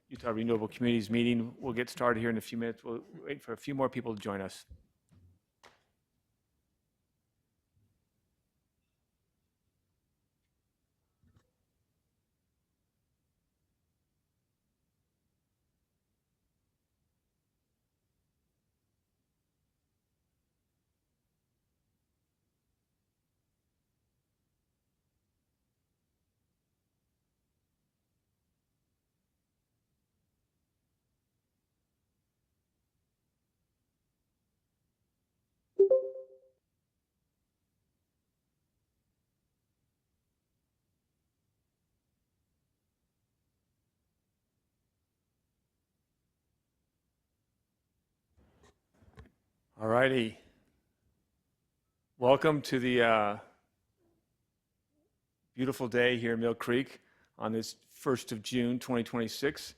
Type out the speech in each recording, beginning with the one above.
Utah Renewable Communities meeting. We'll get started here in a few minutes. We'll wait for a few more people to join us. All righty. Welcome to the beautiful day here in Millcreek on this 1st of June, 2026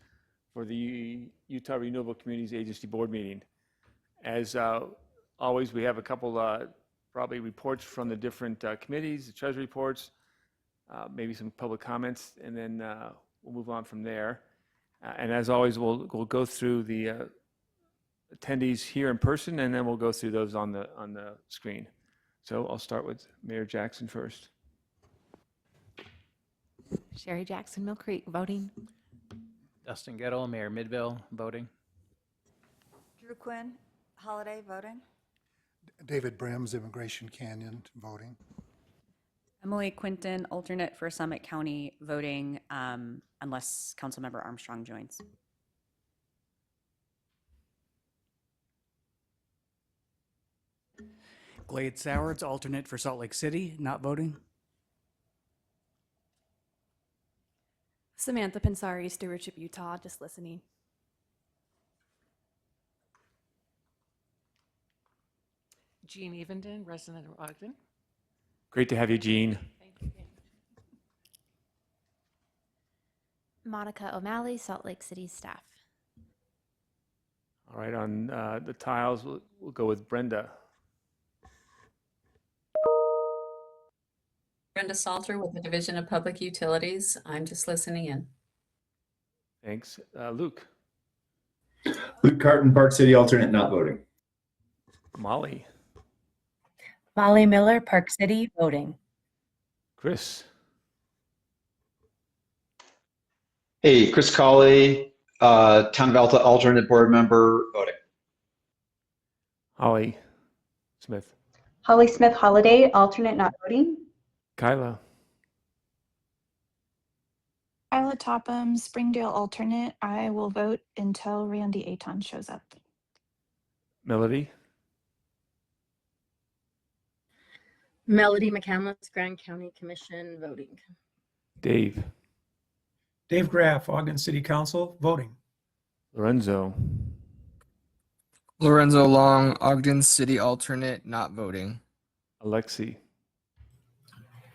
for the Utah Renewable Communities Agency Board meeting. As always, we have a couple probably reports from the different committees, the treasury reports, maybe some public comments, and then we'll move on from there. And as always, we'll go through the attendees here in person, and then we'll go through those on the screen. So I'll start with Mayor Jackson first. Sherry Jackson, Millcreek, voting. Dustin Gettle, Mayor Midville, voting. Drew Quinn, Holiday, voting. David Brims, Immigration Canyon, voting. Emily Quinton, alternate for Summit County, voting unless Councilmember Armstrong joins. Glade Sowards, alternate for Salt Lake City, not voting. Samantha Pensari, Stewardship, Utah, just listening. Jean Evenden, resident of Ogden. Great to have you, Jean. Thank you. Monica O'Malley, Salt Lake City staff. All right, on the tiles, we'll go with Brenda. Brenda Salter with the Division of Public Utilities. I'm just listening in. Thanks. Luke. Luke Carton, Park City alternate, not voting. Molly. Molly Miller, Park City, voting. Chris. Hey, Chris Colley, Town of Alta alternate board member, voting. Holly Smith. Holly Smith Holiday, alternate, not voting. Kyla. Kyla Topham, Springdale alternate. I will vote until Randy Aton shows up. Melody. Melody McCandless, Grand County Commission, voting. Dave. Dave Graff, Ogden City Council, voting. Lorenzo. Lorenzo Long, Ogden City alternate, not voting. Alexi.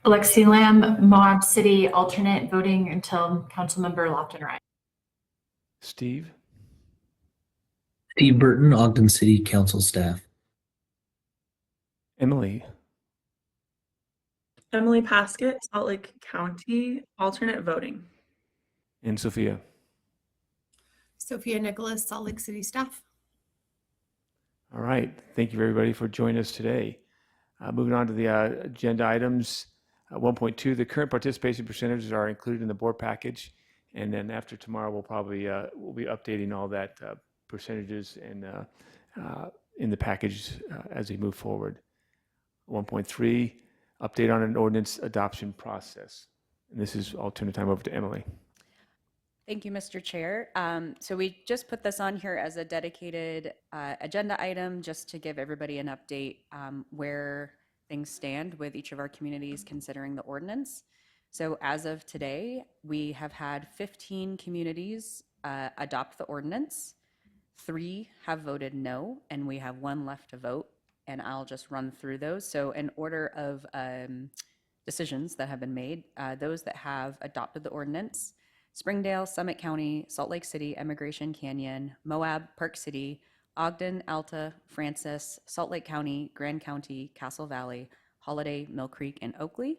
Alexi Lamb, Moab City alternate, voting until Councilmember Lofton Ryan. Steve. Steve Burton, Ogden City Council staff. Emily. Emily Paskett, Salt Lake County, alternate, voting. And Sophia. Sophia Nicholas, Salt Lake City staff. All right. Thank you, everybody, for joining us today. Moving on to the agenda items. 1.2, the current participation percentages are included in the board package. And then after tomorrow, we'll probably we'll be updating all that percentages and in the package as we move forward. 1.3, update on an ordinance adoption process. And this is, I'll turn the time over to Emily. Thank you, Mr. Chair. So we just put this on here as a dedicated agenda item just to give everybody an update where things stand with each of our communities considering the ordinance. So as of today, we have had 15 communities adopt the ordinance. 3 have voted no, and we have 1 left to vote. And I'll just run through those. So in order of decisions that have been made, those that have adopted the ordinance: Springdale, Summit County, Salt Lake City, Immigration Canyon, Moab, Park City, Ogden, Alta, Francis, Salt Lake County, Grand County, Castle Valley, Holiday, Millcreek, and Oakley.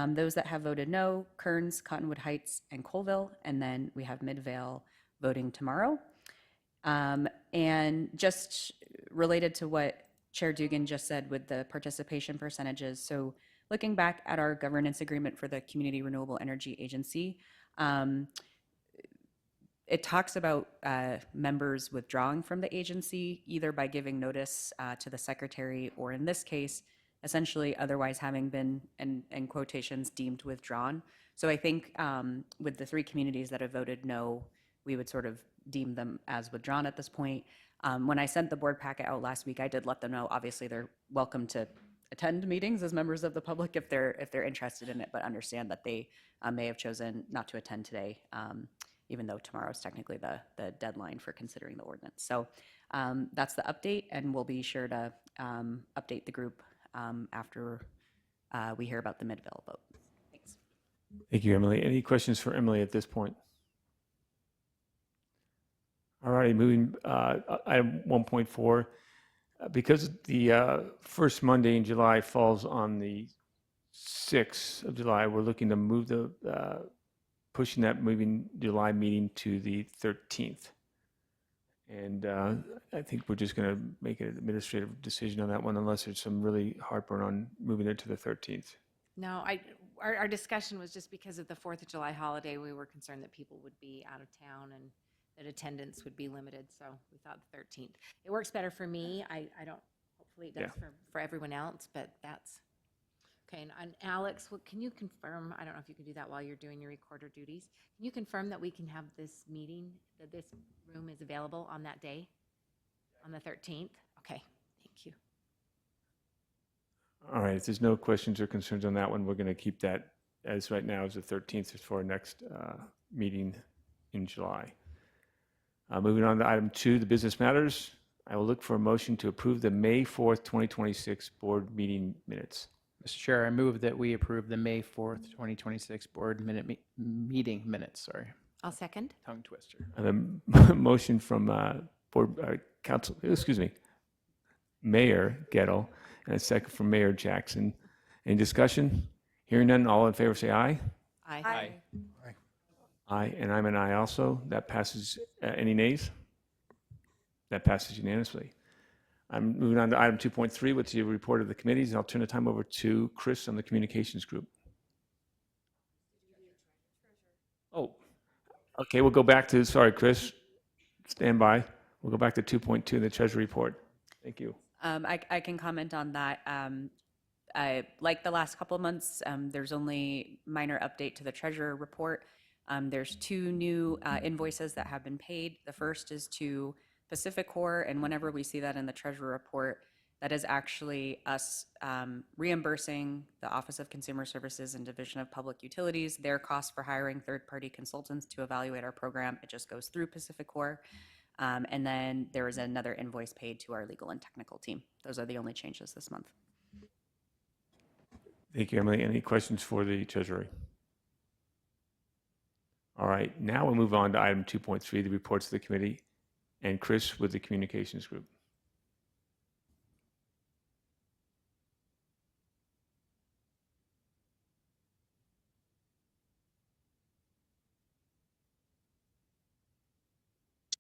Those that have voted no, Kearns, Cottonwood Heights, and Colville, and then we have Midvale voting tomorrow. And just related to what Chair Dugan just said with the participation percentages, so looking back at our governance agreement for the Community Renewable Energy Agency, it talks about members withdrawing from the agency, either by giving notice to the secretary, or in this case, essentially otherwise having been, in quotations, deemed withdrawn. So I think with the 3 communities that have voted no, we would sort of deem them as withdrawn at this point. When I sent the board packet out last week, I did let them know, obviously they're welcome to attend meetings as members of the public if they're interested in it, but understand that they may have chosen not to attend today, even though tomorrow is technically the deadline for considering the ordinance. So that's the update, and we'll be sure to update the group after we hear about the Midvale vote. Thanks. Thank you, Emily. Any questions for Emily at this point? All righty, moving item 1.4. Because the first Monday in July falls on the 6th of July, we're looking to move pushing that moving July meeting to the 13th. And I think we're just going to make an administrative decision on that one, unless there's some really heartburn on moving it to the 13th. No, our discussion was just because of the 4th of July holiday, we were concerned that people would be out of town and that attendance would be limited, so we thought the 13th. It works better for me. I don't, hopefully it does for everyone else, but that's, okay. And Alex, can you confirm, I don't know if you can do that while you're doing your recorder duties, can you confirm that we can have this meeting, that this room is available on that day, on the 13th? Okay, thank you. All right, if there's no questions or concerns on that one, we're going to keep that as right now as the 13th for our next meeting in July. Moving on to item 2, the business matters. I will look for a motion to approve the May 4th, 2026 board meeting minutes. Mr. Chair, I move that we approve the May 4th, 2026 board meeting minutes. Sorry. I'll second. Tongue twister. And a motion from Mayor Gettle, and a second from Mayor Jackson. Any discussion? Hearing none, all in favor say aye. Aye. Aye. Aye, and I'm an aye also. That passes. Any nays? That passes unanimously. I'm moving on to item 2.3, which is the report of the committees, and I'll turn the time over to Chris on the communications group. Oh, okay, we'll go back to, sorry, Chris, stand by. We'll go back to 2.2, the treasury report. Thank you. I can comment on that. Like the last couple of months, there's only minor update to the treasurer report. There's 2 new invoices that have been paid. The first is to Pacific Core, and whenever we see that in the treasurer report, that is actually us reimbursing the Office of Consumer Services and Division of Public Utilities their cost for hiring third-party consultants to evaluate our program. It just goes through Pacific Core. And then there is another invoice paid to our legal and technical team. Those are the only changes this month. Thank you, Emily. Any questions for the treasury? All right, now we'll move on to item 2.3, the reports of the committee, and Chris with the communications group.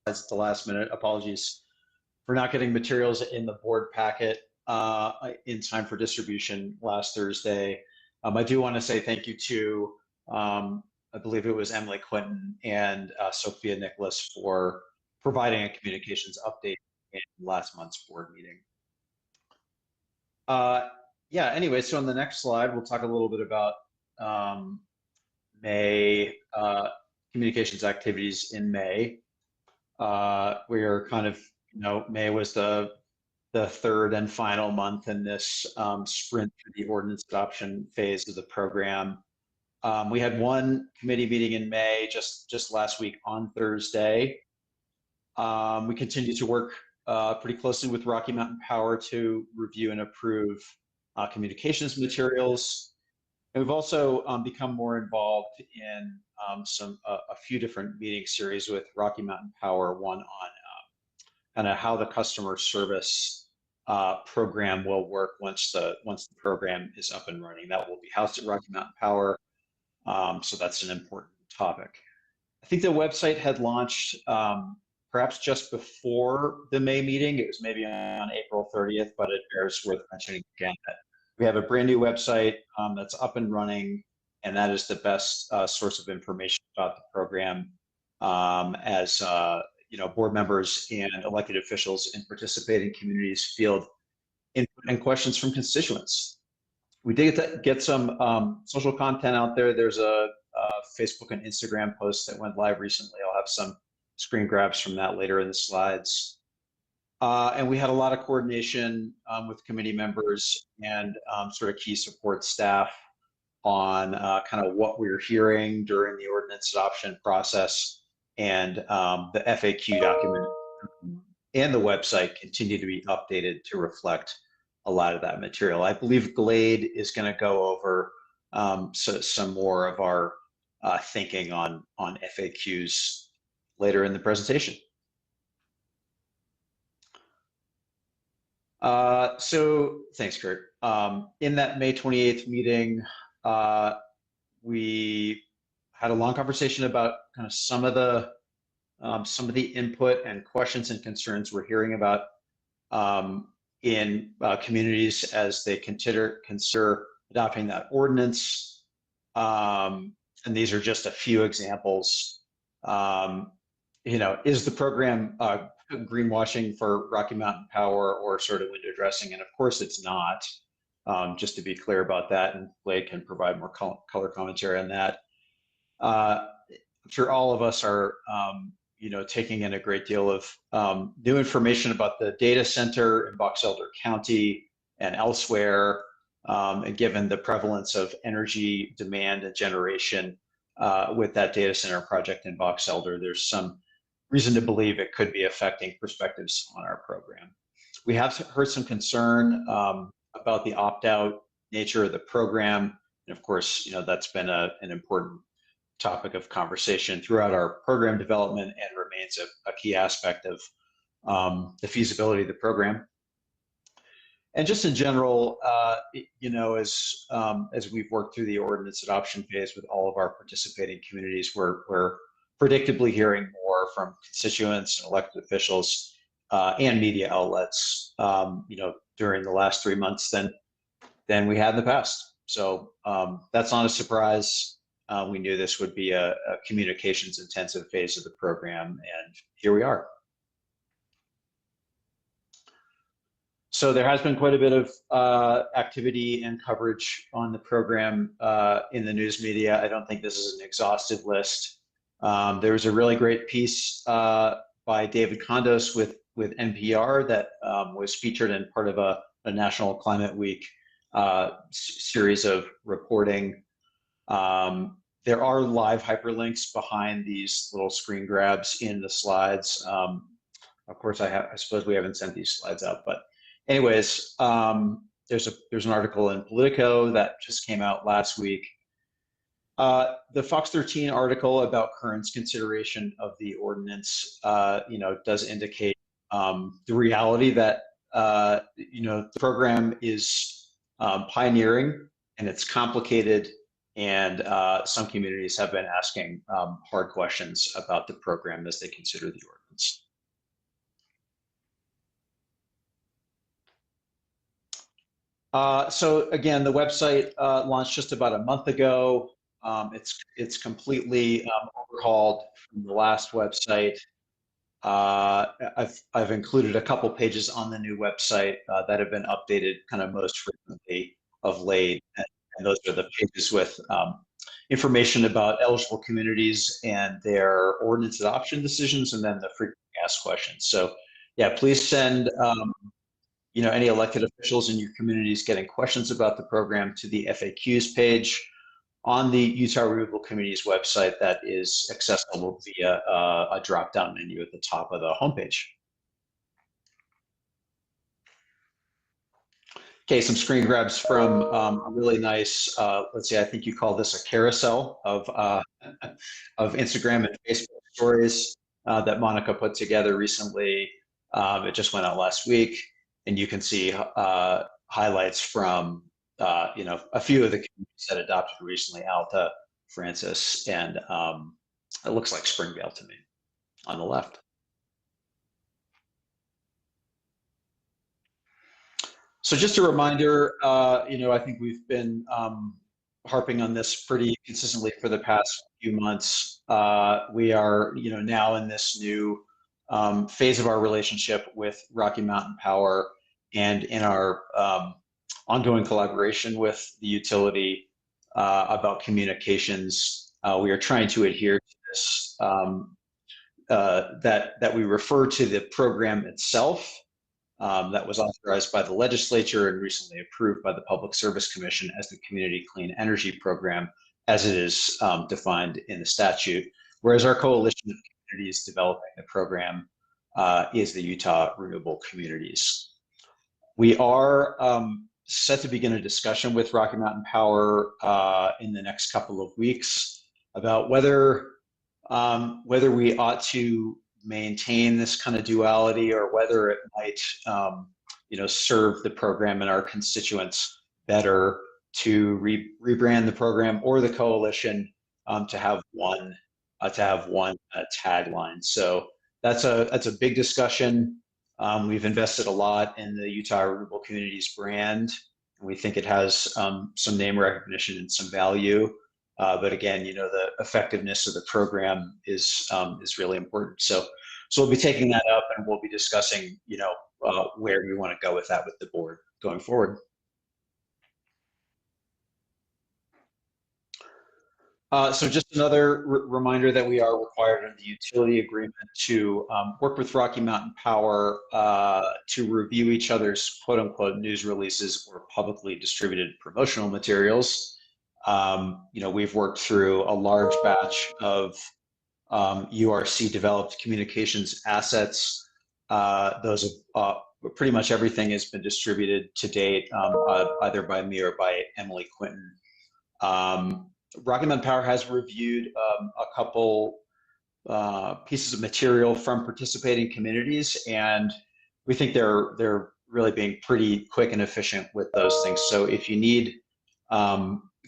At the last minute, apologies for not getting materials in the board packet in time for distribution last Thursday. I do want to say thank you to, I believe it was Emily Quinton and Sophia Nicholas for providing a communications update in last month's board meeting. Yeah, anyway, so on the next slide, we'll talk a little bit about May communications activities in May. We are kind of, May was the third and final month in this sprint through the ordinance adoption phase of the program. We had one committee meeting in May just last week on Thursday. We continue to work pretty closely with Rocky Mountain Power to review and approve communications materials. And we've also become more involved in a few different meeting series with Rocky Mountain Power, one on kind of how the customer service program will work once the program is up and running. That will be housed at Rocky Mountain Power. So that's an important topic. I think the website had launched perhaps just before the May meeting. It was maybe on April 30th, but it bears worth mentioning again that we have a brand new website that's up and running, and that is the best source of information about the program as board members and elected officials in participating communities field input and questions from constituents. We did get some social content out there. There's a Facebook and Instagram post that went live recently. I'll have some screen grabs from that later in the slides. And we had a lot of coordination with committee members and sort of key support staff on kind of what we were hearing during the ordinance adoption process, and the FAQ document and the website continue to be updated to reflect a lot of that material. I believe Glade is going to go over some more of our thinking on FAQs later in the presentation. So thanks, Kurt. In that May 28th meeting, we had a long conversation about kind of some of the input and questions and concerns we're hearing about in communities as they consider adopting that ordinance. And these are just a few examples. Is the program greenwashing for Rocky Mountain Power or sort of window dressing? And of course it's not, just to be clear about that, and Blake can provide more color commentary on that. I'm sure all of us are taking in a great deal of new information about the data center in Box Elder County and elsewhere, and given the prevalence of energy demand and generation with that data center project in Box Elder, there's some reason to believe it could be affecting perspectives on our program. We have heard some concern about the opt-out nature of the program. And of course, that's been an important topic of conversation throughout our program development and remains a key aspect of the feasibility of the program. And just in general, as we've worked through the ordinance adoption phase with all of our participating communities, we're predictably hearing more from constituents and elected officials and media outlets, during the last 3 months than we had in the past. So that's not a surprise. We knew this would be a communications intensive phase of the program, and here we are. So there has been quite a bit of activity and coverage on the program in the news media. I don't think this is an exhaustive list. There was a really great piece by David Condos with NPR that was featured in part of a National Climate Week series of reporting. There are live hyperlinks behind these little screen grabs in the slides. Of course, I suppose we haven't sent these slides out, but anyways, there's an article in Politico that just came out last week. The Fox 13 article about Kern's consideration of the ordinance, does indicate the reality that the program is pioneering and it's complicated, and some communities have been asking hard questions about the program as they consider the ordinance. So again, the website launched just about a month ago. It's completely overhauled from the last website. I've included a couple pages on the new website that have been updated kind of most frequently of late, and those are the pages with information about eligible communities and their ordinance adoption decisions, and then the frequently asked questions. So yeah, please send any elected officials in your communities getting questions about the program to the FAQs page on the Utah Renewable Communities website that is accessible via a drop-down menu at the top of the homepage. Okay, some screen grabs from a really nice, let's see, I think you call this a carousel of Instagram and Facebook stories that Monica put together recently. It just went out last week. and you can see highlights from a few of the communities that adopted recently: Alta, Francis, and it looks like Springdale to me on the left. So just a reminder, I think we've been harping on this pretty consistently for the past few months. We are, now in this new phase of our relationship with Rocky Mountain Power, and in our ongoing collaboration with the utility about communications. We are trying to adhere to this, that we refer to the program itself, that was authorized by the legislature and recently approved by the Public Service Commission as the Community Clean Energy Program, as it is defined in the statute, whereas our coalition of communities developing the program is the Utah Renewable Communities. We are set to begin a discussion with Rocky Mountain Power in the next couple of weeks about whether we ought to maintain this kind of duality, or whether it might serve the program and our constituents better to rebrand the program or the coalition to have one tagline. So that's a big discussion. We've invested a lot in the Utah Renewable Communities brand, and we think it has some name recognition and some value. But again, the effectiveness of the program is really important. So we'll be taking that up, and we'll be discussing, where we want to go with that with the board going forward. So just another reminder that we are required under the utility agreement to work with Rocky Mountain Power to review each other's quote unquote news releases or publicly distributed promotional materials. We've worked through a large batch of URC developed communications assets. Those pretty much everything has been distributed to date, either by me or by Emily Quinton. Rocky Mountain Power has reviewed a couple pieces of material from participating communities, and we think they're really being pretty quick and efficient with those things. So if you need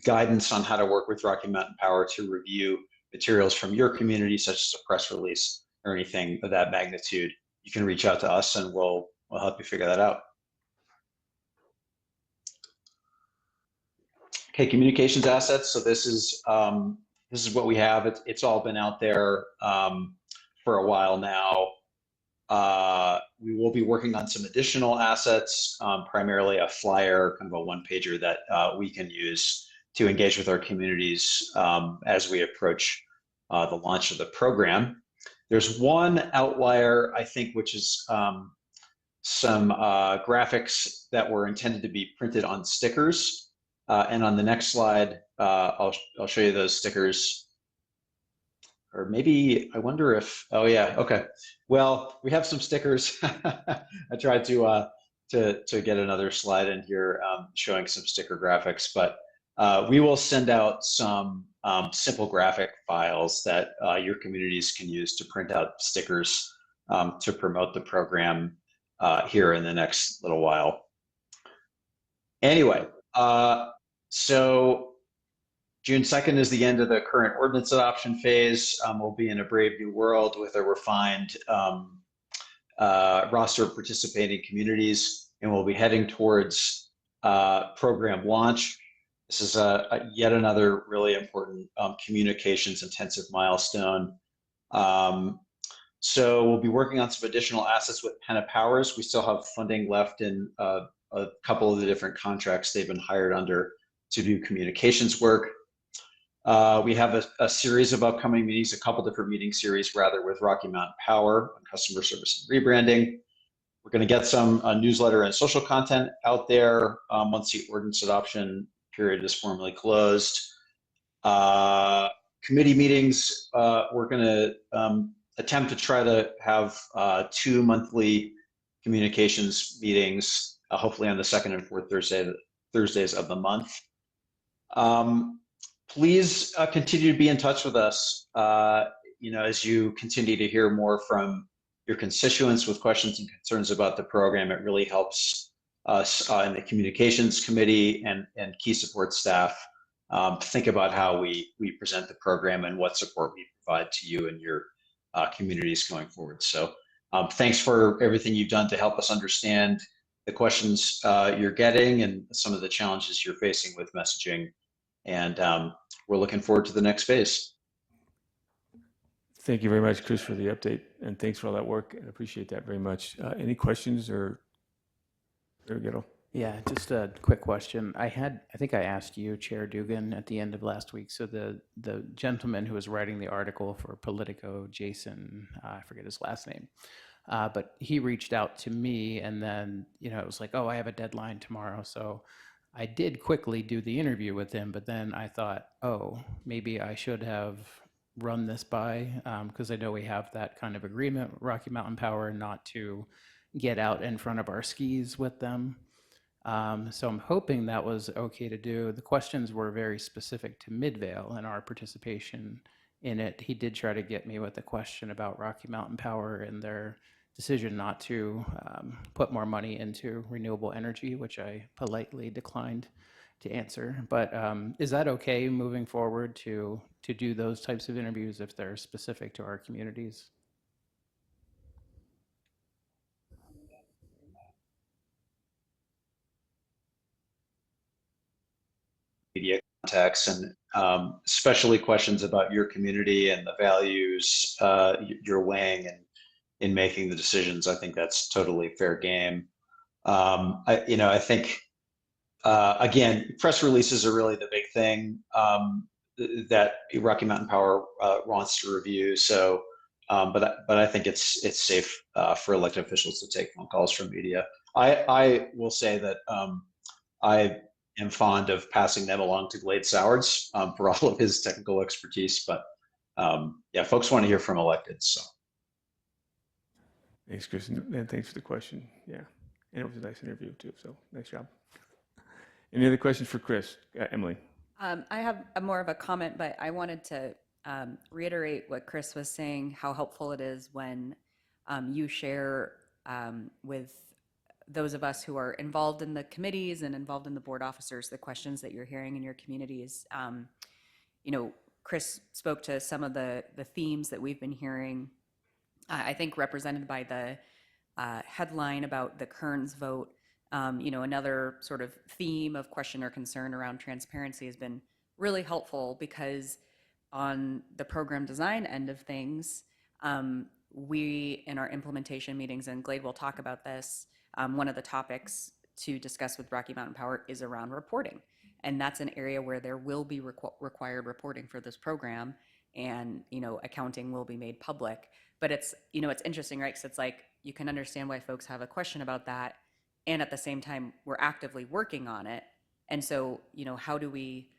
guidance on how to work with Rocky Mountain Power to review materials from your community, such as a press release or anything of that magnitude, you can reach out to us and we'll help you figure that out. Okay, communications assets. So this is what we have. It's all been out there for a while now. We will be working on some additional assets, primarily a flyer, kind of a one-pager that we can use to engage with our communities as we approach the launch of the program. There's one outlier, I think, which is some graphics that were intended to be printed on stickers. And on the next slide, I'll show you those stickers. Or maybe, I wonder if, oh yeah, okay. Well, we have some stickers. I tried to get another slide in here showing some sticker graphics, but we will send out some simple graphic files that your communities can use to print out stickers to promote the program here in the next little while. Anyway, so June 2nd is the end of the current ordinance adoption phase. We'll be in a brave new world with a refined roster of participating communities, and we'll be heading towards program launch. This is yet another really important communications intensive milestone. So we'll be working on some additional assets with Penna Powers. We still have funding left in a couple of the different contracts they've been hired under to do communications work. We have a series of upcoming meetings, a couple different meeting series rather, with Rocky Mountain Power on customer service and rebranding. We're going to get some newsletter and social content out there once the ordinance adoption period is formally closed. Committee meetings, we're going to attempt to try to have 2 monthly communications meetings, hopefully on the second and fourth Thursdays of the month. Please continue to be in touch with us, as you continue to hear more from your constituents with questions and concerns about the program. It really helps us in the communications committee and key support staff think about how we present the program and what support we provide to you and your communities going forward. So thanks for everything you've done to help us understand the questions you're getting and some of the challenges you're facing with messaging. And we're looking forward to the next phase. Thank you very much, Chris, for the update, and thanks for all that work. I appreciate that very much. Any questions or there we go. Yeah, just a quick question. I think I asked you, Chair Dugan, at the end of last week. So the gentleman who was writing the article for Politico, Jason, I forget his last name, but he reached out to me, and then it was like, oh, I have a deadline tomorrow. So I did quickly do the interview with him, but then I thought, oh, maybe I should have run this by, because I know we have that kind of agreement with Rocky Mountain Power not to get out in front of our skis with them. So I'm hoping that was okay to do. The questions were very specific to Midvale and our participation in it. He did try to get me with a question about Rocky Mountain Power and their decision not to put more money into renewable energy, which I politely declined to answer. But is that okay moving forward to do those types of interviews if they're specific to our communities? Media contacts and especially questions about your community and the values you're weighing in making the decisions. I think that's totally fair game. I think again, press releases are really the big thing that Rocky Mountain Power wants to review. So, but I think it's safe for elected officials to take phone calls from media. I will say that I am fond of passing them along to Glade Sowards for all of his technical expertise. But yeah, folks want to hear from electeds. So. Thanks, Chris, and thanks for the question. Yeah, and it was a nice interview too. So nice job. Any other questions for Chris? Emily? I have more of a comment, but I wanted to reiterate what Chris was saying, how helpful it is when you share with those of us who are involved in the committees and involved in the board officers, the questions that you're hearing in your communities. Chris spoke to some of the themes that we've been hearing, I think represented by the headline about the Kearns vote. Another sort of theme of question or concern around transparency has been really helpful because on the program design end of things, we, in our implementation meetings, and Glade will talk about this, one of the topics to discuss with Rocky Mountain Power is around reporting. And that's an area where there will be required reporting for this program, and accounting will be made public. But it's interesting, right? Because it's like you can understand why folks have a question about that, and at the same time we're actively working on it. And so how do we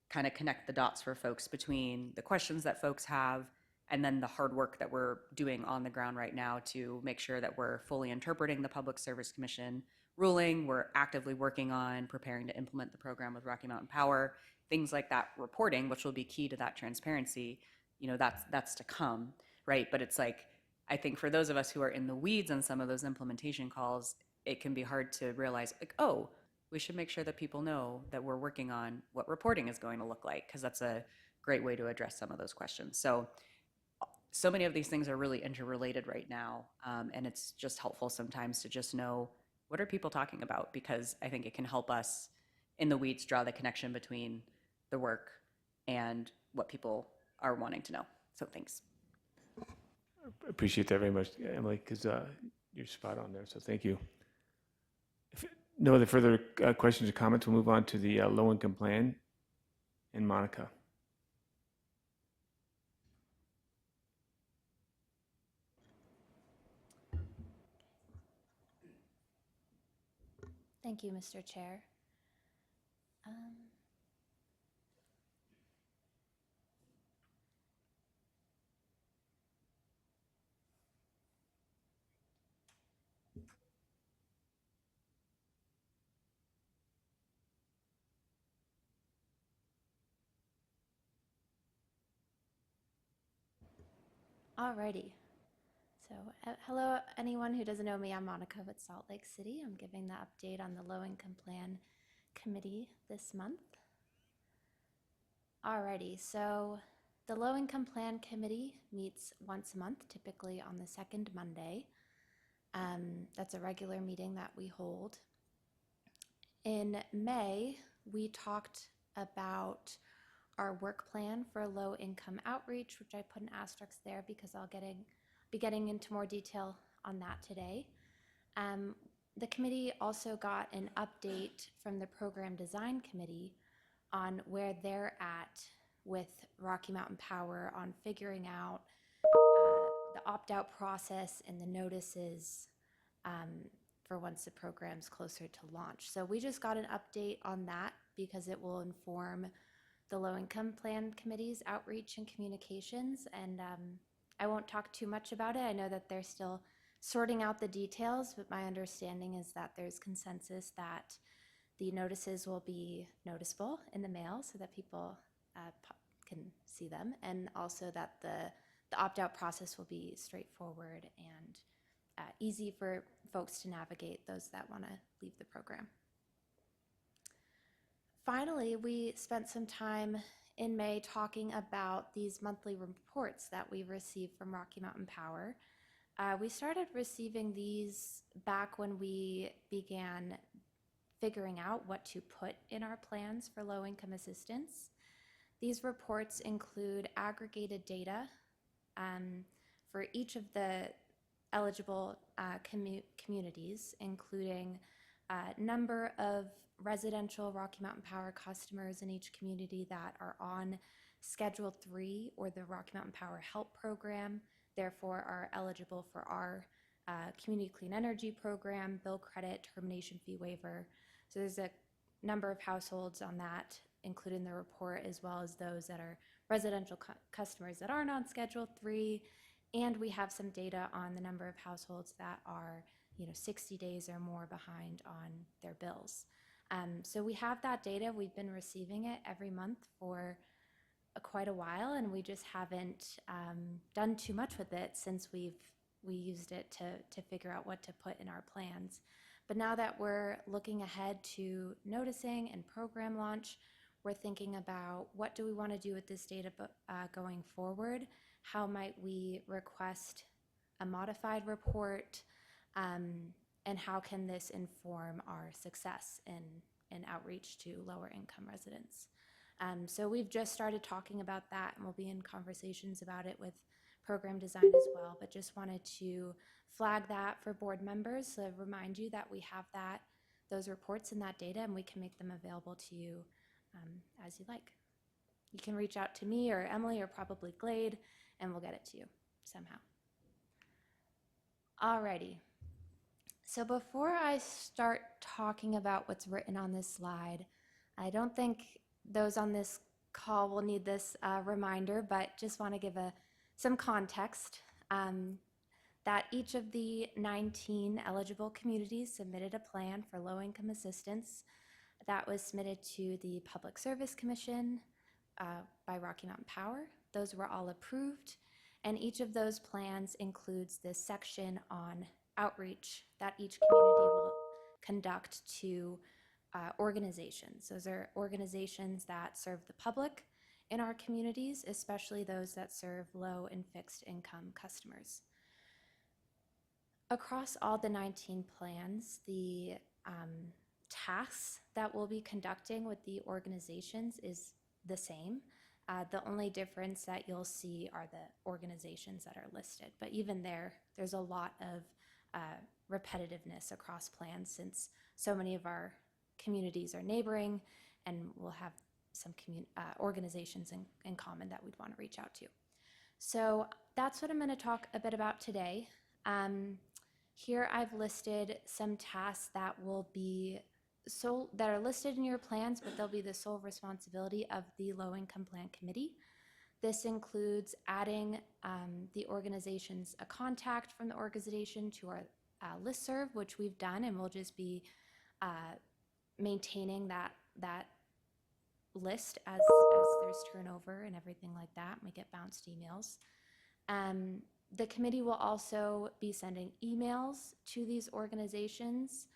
kind of connect the dots for folks between the questions that folks have and then the hard work that we're doing on the ground right now to make sure that we're fully interpreting the Public Service Commission ruling. We're actively working on preparing to implement the program with Rocky Mountain Power, things like that reporting, which will be key to that transparency. That's to come, right? But it's like, I think for those of us who are in the weeds on some of those implementation calls, it can be hard to realize, like, oh, we should make sure that people know that we're working on what reporting is going to look like, because that's a great way to address some of those questions. So many of these things are really interrelated right now, and it's just helpful sometimes to just know what are people talking about, because I think it can help us in the weeds draw the connection between the work and what people are wanting to know. So thanks. Appreciate that very much, Emily, because you're spot on there. So thank you. If no other further questions or comments, we'll move on to the low-income plan and Monica. Thank you, Mr. Chair. Alrighty. So, hello, anyone who doesn't know me. I'm Monica with Salt Lake City. I'm giving the update on the Low Income Plan Committee this month. Alrighty, so the Low Income Plan Committee meets once a month, typically on the second Monday. That's a regular meeting that we hold. In May, we talked about our work plan for low income outreach, which I put an asterisk there because I'll be getting into more detail on that today. The committee also got an update from the Program Design Committee on where they're at with Rocky Mountain Power on figuring out the opt-out process and the notices for once the program's closer to launch. So we just got an update on that because it will inform the Low Income Plan Committee's outreach and communications. And I won't talk too much about it. I know that they're still sorting out the details, but my understanding is that there's consensus that the notices will be noticeable in the mail so that people can see them, and also that the opt-out process will be straightforward and easy for folks to navigate, those that want to leave the program. Finally, we spent some time in May talking about these monthly reports that we received from Rocky Mountain Power. We started receiving these back when we began figuring out what to put in our plans for low-income assistance. These reports include aggregated data for each of the eligible communities, including number of residential Rocky Mountain Power customers in each community that are on Schedule 3 or the Rocky Mountain Power Help Program, therefore are eligible for our Community Clean Energy Program, bill credit, termination fee waiver. So there's a number of households on that included in the report, as well as those that are residential customers that aren't on Schedule 3. And we have some data on the number of households that are 60 days or more behind on their bills. So we have that data. We've been receiving it every month for quite a while, and we just haven't done too much with it since we used it to figure out what to put in our plans. But now that we're looking ahead to noticing and program launch, we're thinking about what do we want to do with this data going forward? How might we request a modified report? And how can this inform our success in outreach to lower income residents? So we've just started talking about that, and we'll be in conversations about it with program design as well, but just wanted to flag that for board members to remind you that we have those reports and that data, and we can make them available to you as you like. You can reach out to me or Emily or probably Glade, and we'll get it to you somehow. Alrighty. So before I start talking about what's written on this slide, I don't think those on this call will need this reminder, but just want to give some context that each of the 19 eligible communities submitted a plan for low-income assistance that was submitted to the Public Service Commission by Rocky Mountain Power. Those were all approved, and each of those plans includes this section on outreach that each community will conduct to organizations. Those are organizations that serve the public in our communities, especially those that serve low and fixed income customers. Across all the 19 plans, the tasks that we'll be conducting with the organizations is the same. The only difference that you'll see are the organizations that are listed. But even there's a lot of repetitiveness across plans since so many of our communities are neighboring, and we'll have some organizations in common that we'd want to reach out to. So that's what I'm going to talk a bit about today. Here I've listed some tasks that will be that are listed in your plans, but they'll be the sole responsibility of the Low Income Plan Committee. This includes adding the organizations a contact from the organization to our listserv, which we've done, and we'll just be maintaining that list as there's turnover and everything like that. We get bounced emails. The committee will also be sending emails to these organizations,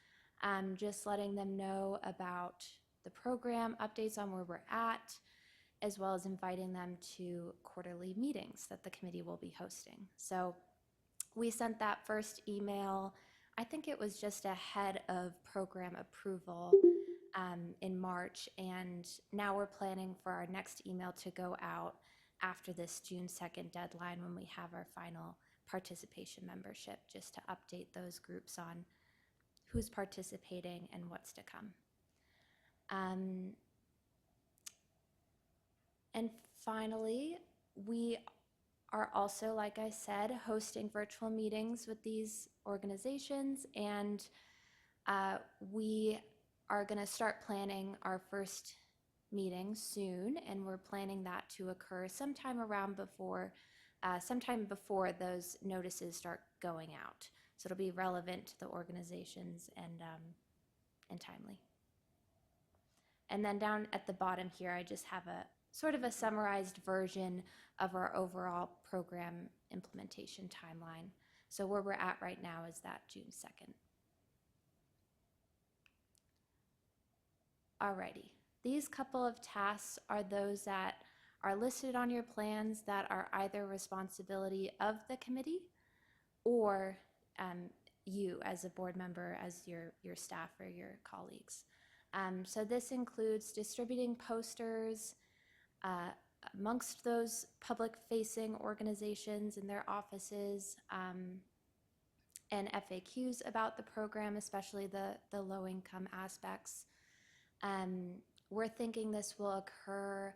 just letting them know about the program, updates on where we're at, as well as inviting them to quarterly meetings that the committee will be hosting. So we sent that first email, I think it was just ahead of program approval in March, and now we're planning for our next email to go out after this June 2nd deadline when we have our final participation membership, just to update those groups on who's participating and what's to come. And finally, we are also, like I said, hosting virtual meetings with these organizations, and we are going to start planning our first meeting soon, and we're planning that to occur sometime before those notices start going out. So it'll be relevant to the organizations and timely. And then down at the bottom here, I just have a sort of a summarized version of our overall program implementation timeline. So where we're at right now is that June 2nd. Alrighty, these couple of tasks are those that are listed on your plans that are either responsibility of the committee or you as a board member, as your staff or your colleagues. So this includes distributing posters amongst those public-facing organizations in their offices, and FAQs about the program, especially the low-income aspects. We're thinking this will occur,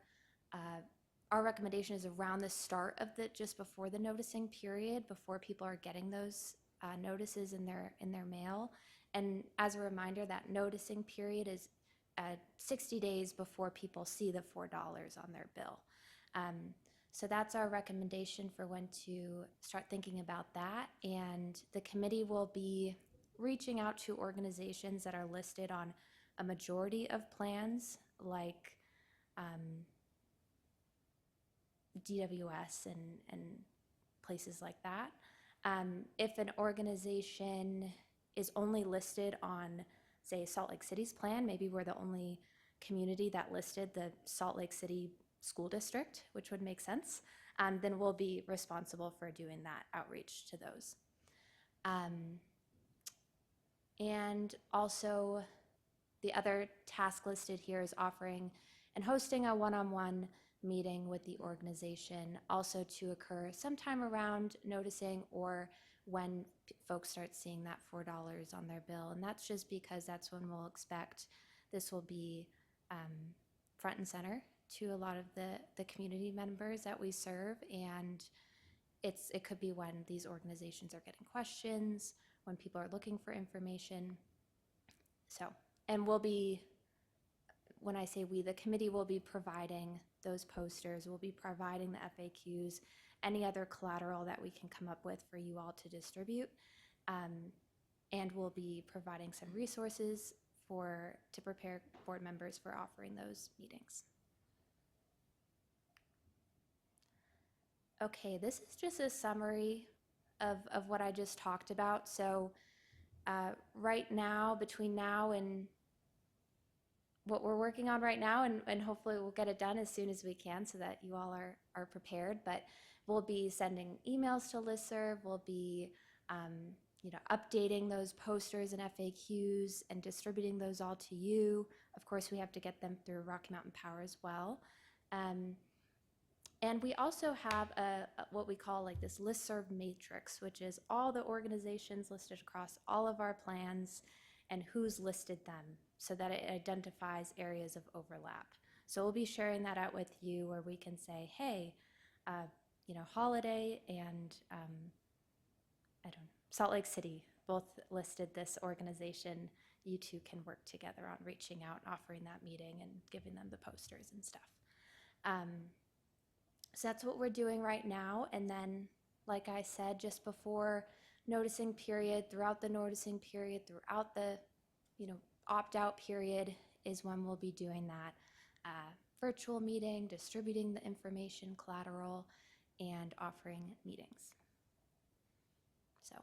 our recommendation is around the start of just before the noticing period, before people are getting those notices in their mail. And as a reminder, that noticing period is 60 days before people see the $4 on their bill. So that's our recommendation for when to start thinking about that. And the committee will be reaching out to organizations that are listed on a majority of plans, like DWS and places like that. If an organization is only listed on, say, Salt Lake City's plan, maybe we're the only community that listed the Salt Lake City School District, which would make sense, then we'll be responsible for doing that outreach to those. And also, the other task listed here is offering and hosting a one-on-one meeting with the organization, also to occur sometime around noticing or when folks start seeing that $4 on their bill. And that's just because that's when we'll expect this will be front and center to a lot of the community members that we serve. And it could be when these organizations are getting questions, when people are looking for information. So, and we'll be, when I say we, the committee will be providing those posters, we'll be providing the FAQs, any other collateral that we can come up with for you all to distribute. And we'll be providing some resources to prepare board members for offering those meetings. Okay, this is just a summary of what I just talked about. So right now, between now and what we're working on right now, and hopefully we'll get it done as soon as we can so that you all are prepared, but we'll be sending emails to listserv, we'll be updating those posters and FAQs and distributing those all to you. Of course, we have to get them through Rocky Mountain Power as well. And we also have what we call like this listserv matrix, which is all the organizations listed across all of our plans and who's listed them, so that it identifies areas of overlap. So we'll be sharing that out with you, where we can say, hey, Holiday and Salt Lake City both listed this organization. You two can work together on reaching out, offering that meeting, and giving them the posters and stuff. So that's what we're doing right now. And then, like I said, just before noticing period, throughout the noticing period, throughout the opt-out period is when we'll be doing that virtual meeting, distributing the information, collateral, and offering meetings. So,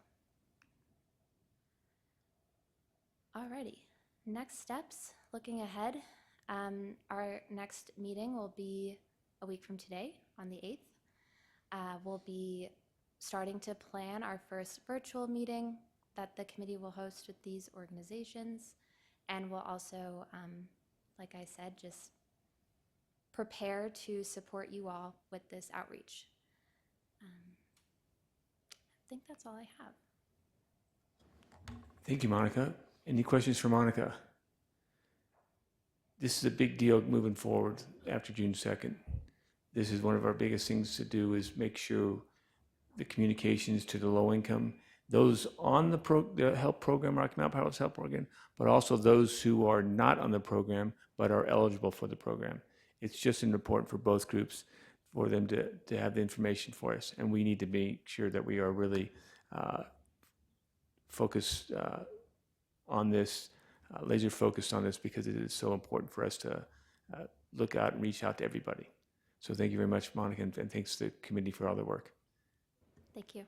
alrighty. Next steps, looking ahead, our next meeting will be a week from today on the 8th. We'll be starting to plan our first virtual meeting that the committee will host with these organizations. And we'll also, like I said, just prepare to support you all with this outreach. I think that's all I have. Thank you, Monica. Any questions for Monica? This is a big deal moving forward after June 2nd. This is one of our biggest things to do, is make sure the communications to the low income, those on the help program, Rocky Mountain Power's help program, but also those who are not on the program but are eligible for the program. It's just as important for both groups for them to have the information for us. And we need to make sure that we are really focused on this, laser focused on this, because it is so important for us to look out and reach out to everybody. So thank you very much, Monica, and thanks to the committee for all their work. Thank you.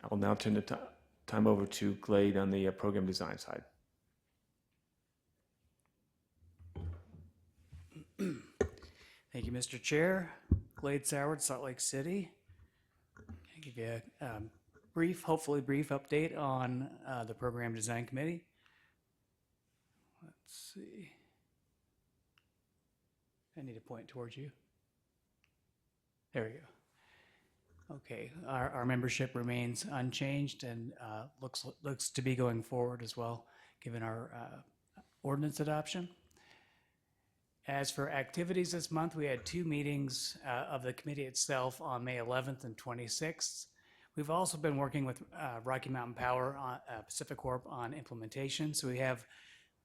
I will now turn the time over to Glade on the program design side. Thank you, Mr. Chair. Glade Soward, Salt Lake City. I'll give you a hopefully brief update on the Program Design Committee. Let's see. I need to point towards you. There we go. Okay, our membership remains unchanged and looks to be going forward as well, given our ordinance adoption. As for activities this month, we had 2 meetings of the committee itself on May 11th and 26th. We've also been working with Rocky Mountain Power, Pacific Corp, on implementation. So we have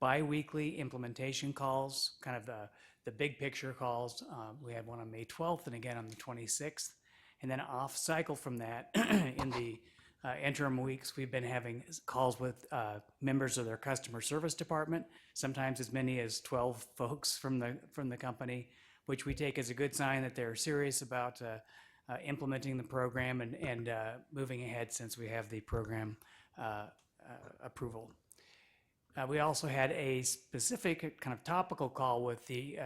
bi-weekly implementation calls, kind of the big picture calls. We had one on May 12th and again on the 26th. And then off cycle from that, in the interim weeks, we've been having calls with members of their customer service department, sometimes as many as 12 folks from the company, which we take as a good sign that they're serious about implementing the program and moving ahead, since we have the program approval. We also had a specific kind of topical call with the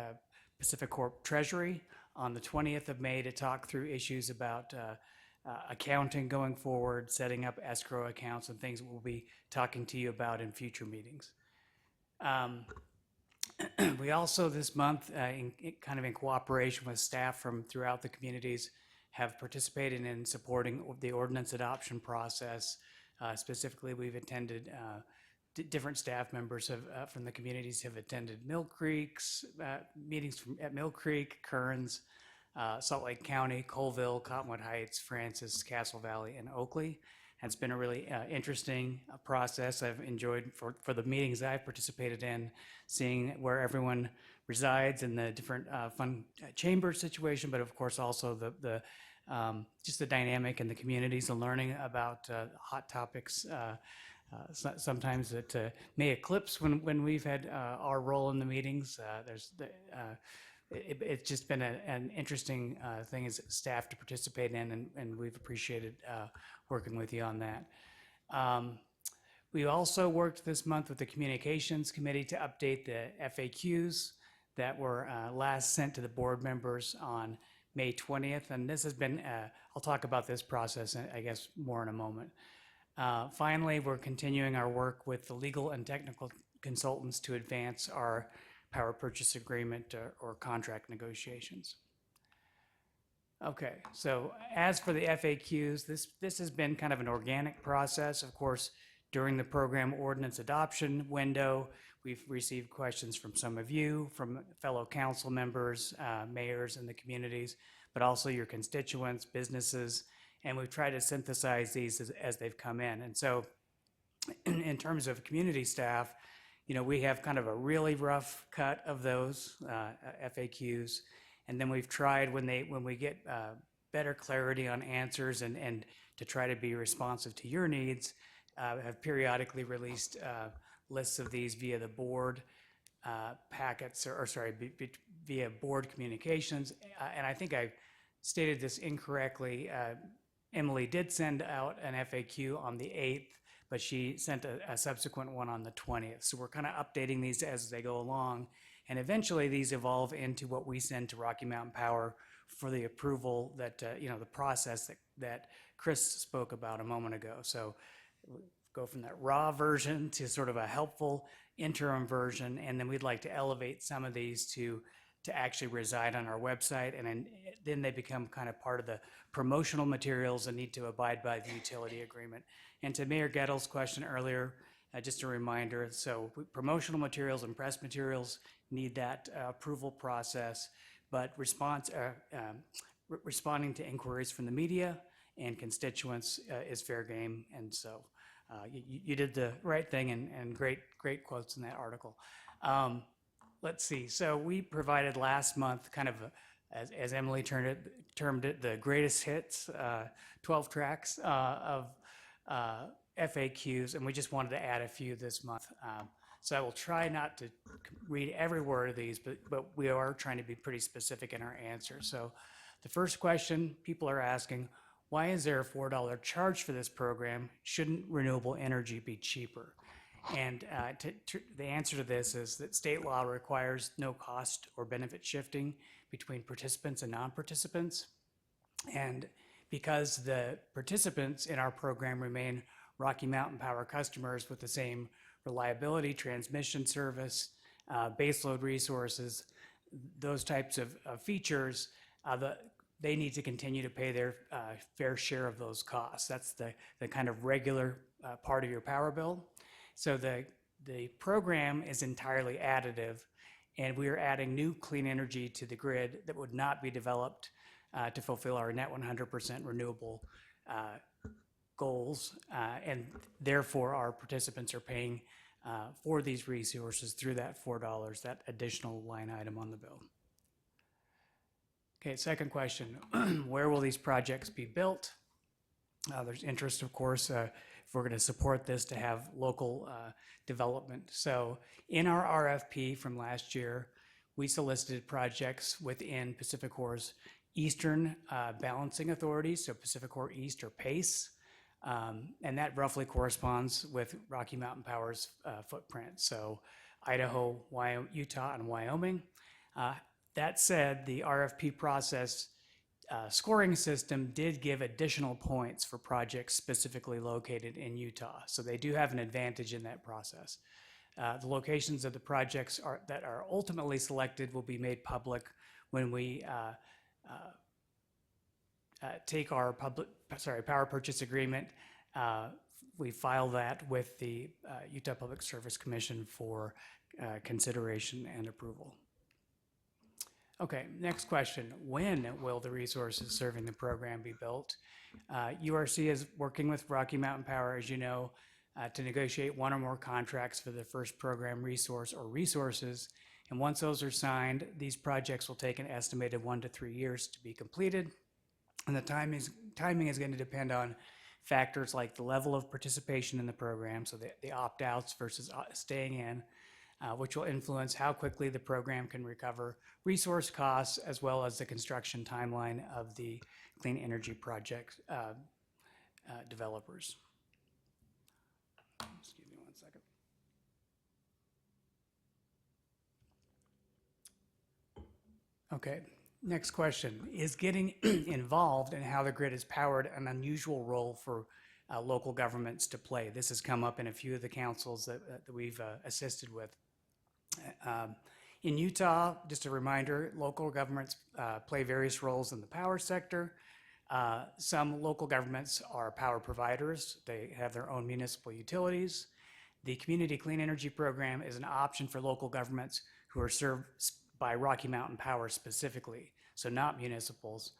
Pacific Corp Treasury on the 20th of May to talk through issues about accounting going forward, setting up escrow accounts, and things we'll be talking to you about in future meetings. We also this month, kind of in cooperation with staff from throughout the communities, have participated in supporting the ordinance adoption process. Specifically, we've attended, different staff members from the communities have attended Millcreek's meetings at Millcreek, Kearns, Salt Lake County, Colville, Cottonwood Heights, Francis, Castle Valley, and Oakley. And it's been a really interesting process. I've enjoyed, for the meetings I've participated in, seeing where everyone resides in the different fun chamber situation, but of course also the just the dynamic in the communities and learning about hot topics. Sometimes it may eclipse when we've had our role in the meetings. It's just been an interesting thing as staff to participate in, and we've appreciated working with you on that. We also worked this month with the Communications Committee to update the FAQs that were last sent to the board members on May 20th. And this has been, I'll talk about this process, I guess, more in a moment. Finally, we're continuing our work with the legal and technical consultants to advance our power purchase agreement or contract negotiations. Okay, so as for the FAQs, this has been kind of an organic process. Of course, during the program ordinance adoption window, we've received questions from some of you, from fellow council members, mayors in the communities, but also your constituents, businesses, and we've tried to synthesize these as they've come in. And so in terms of community staff, you know, we have kind of a really rough cut of those FAQs, and then we've tried when we get better clarity on answers and to try to be responsive to your needs, have periodically released lists of these via the board packets, or sorry, via board communications. And I think I stated this incorrectly Emily did send out an FAQ on the 8th, but she sent a subsequent one on the 20th. So we're kind of updating these as they go along. And eventually these evolve into what we send to Rocky Mountain Power for the approval that, the process that Chris spoke about a moment ago. So go from that raw version to sort of a helpful interim version. And then we'd like to elevate some of these to actually reside on our website. And then they become kind of part of the promotional materials and need to abide by the utility agreement. And to Mayor Gettle's question earlier, just a reminder, so promotional materials and press materials need that approval process, but responding to inquiries from the media and constituents is fair game. And so you did the right thing, and great quotes in that article. Let's see. So we provided last month kind of, as Emily termed it, the greatest hits, 12 tracks of FAQs, and we just wanted to add a few this month. So I will try not to read every word of these, but we are trying to be pretty specific in our answers. So the first question people are asking, why is there a $4 charge for this program? Shouldn't renewable energy be cheaper? And the answer to this is that state law requires no cost or benefit shifting between participants and non-participants. And because the participants in our program remain Rocky Mountain Power customers with the same reliability, transmission service, baseload resources, those types of features, they need to continue to pay their fair share of those costs. That's the kind of regular part of your power bill. So the program is entirely additive, and we are adding new clean energy to the grid that would not be developed to fulfill our net 100% renewable goals, and therefore our participants are paying for these resources through that $4, that additional line item on the bill. Okay, second question, where will these projects be built? There's interest, of course, if we're going to support this, to have local development. So in our RFP from last year, we solicited projects within PacifiCorp's Eastern Balancing Authority, so PacifiCorp East or PACE, and that roughly corresponds with Rocky Mountain Power's footprint. So Idaho, Utah, and Wyoming. That said, the RFP process scoring system did give additional points for projects specifically located in Utah. So they do have an advantage in that process. The locations of the projects that are ultimately selected will be made public when we take our power purchase agreement. We file that with the Utah Public Service Commission for consideration and approval. Okay, next question. When will the resources serving the program be built? URC is working with Rocky Mountain Power, as you know, to negotiate one or more contracts for the first program resource or resources. And once those are signed, these projects will take an estimated 1 to 3 years to be completed. And the timing is going to depend on factors like the level of participation in the program, so the opt-outs versus staying in, which will influence how quickly the program can recover resource costs, as well as the construction timeline of the clean energy project developers. Excuse me 1 second. Okay, next question. Is getting involved in how the grid is powered an unusual role for local governments to play? This has come up in a few of the councils that we've assisted with. In Utah, just a reminder, local governments play various roles in the power sector. Some local governments are power providers. They have their own municipal utilities. The Community Clean Energy Program is an option for local governments who are served by Rocky Mountain Power specifically, so not municipals.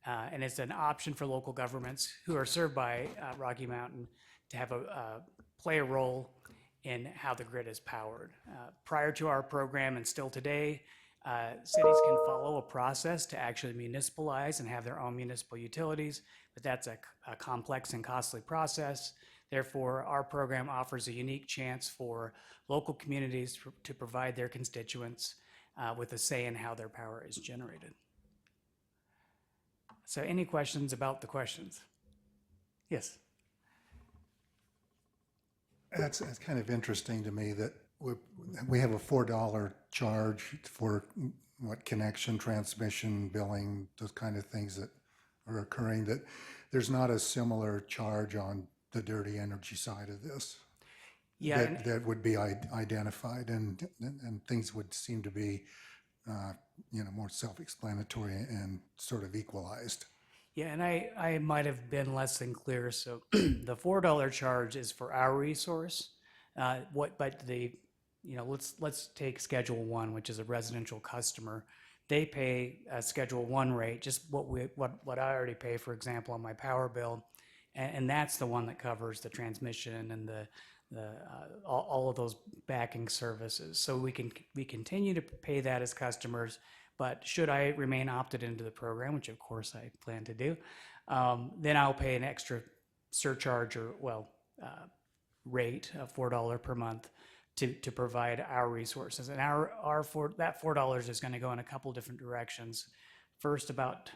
And it's an option for local governments who are served by Rocky Mountain to have play a role in how the grid is powered. Prior to our program and still today, cities can follow a process to actually municipalize and have their own municipal utilities, but that's a complex and costly process. Therefore, our program offers a unique chance for local communities to provide their constituents with a say in how their power is generated. So any questions about the questions? Yes. That's kind of interesting to me that we have a $4 charge for what connection, transmission, billing, those kind of things that are occurring, that there's not a similar charge on the dirty energy side of this. Yeah. That would be identified, and things would seem to be, more self-explanatory and sort of equalized. Yeah, and I might have been less than clear. So the $4 charge is for our resource. Let's take Schedule 1, which is a residential customer. They pay a Schedule 1 rate, just what I already pay, for example, on my power bill, and that's the one that covers the transmission and all of those backing services. So we continue to pay that as customers. But should I remain opted into the program, which of course I plan to do, then I'll pay an extra surcharge rate of $4 per month to provide our resources. And that $4 is going to go in a couple different directions. First, about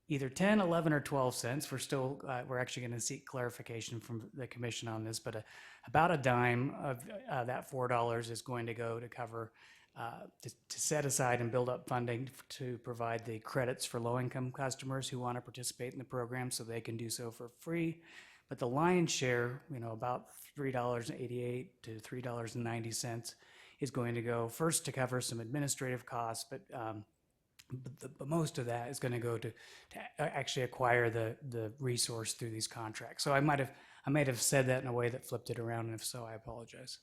either 10, 11, or 12 cents. We're actually going to seek clarification from the commission on this, but about a dime of that $4 is going to go to cover to set aside and build up funding to provide the credits for low-income customers who want to participate in the program, so they can do so for free. But the lion's share, about $3.88 to $3.90, is going to go first to cover some administrative costs, but most of that is going to go to actually acquire the resource through these contracts. So I might have said that in a way that flipped it around, and if so, I apologize.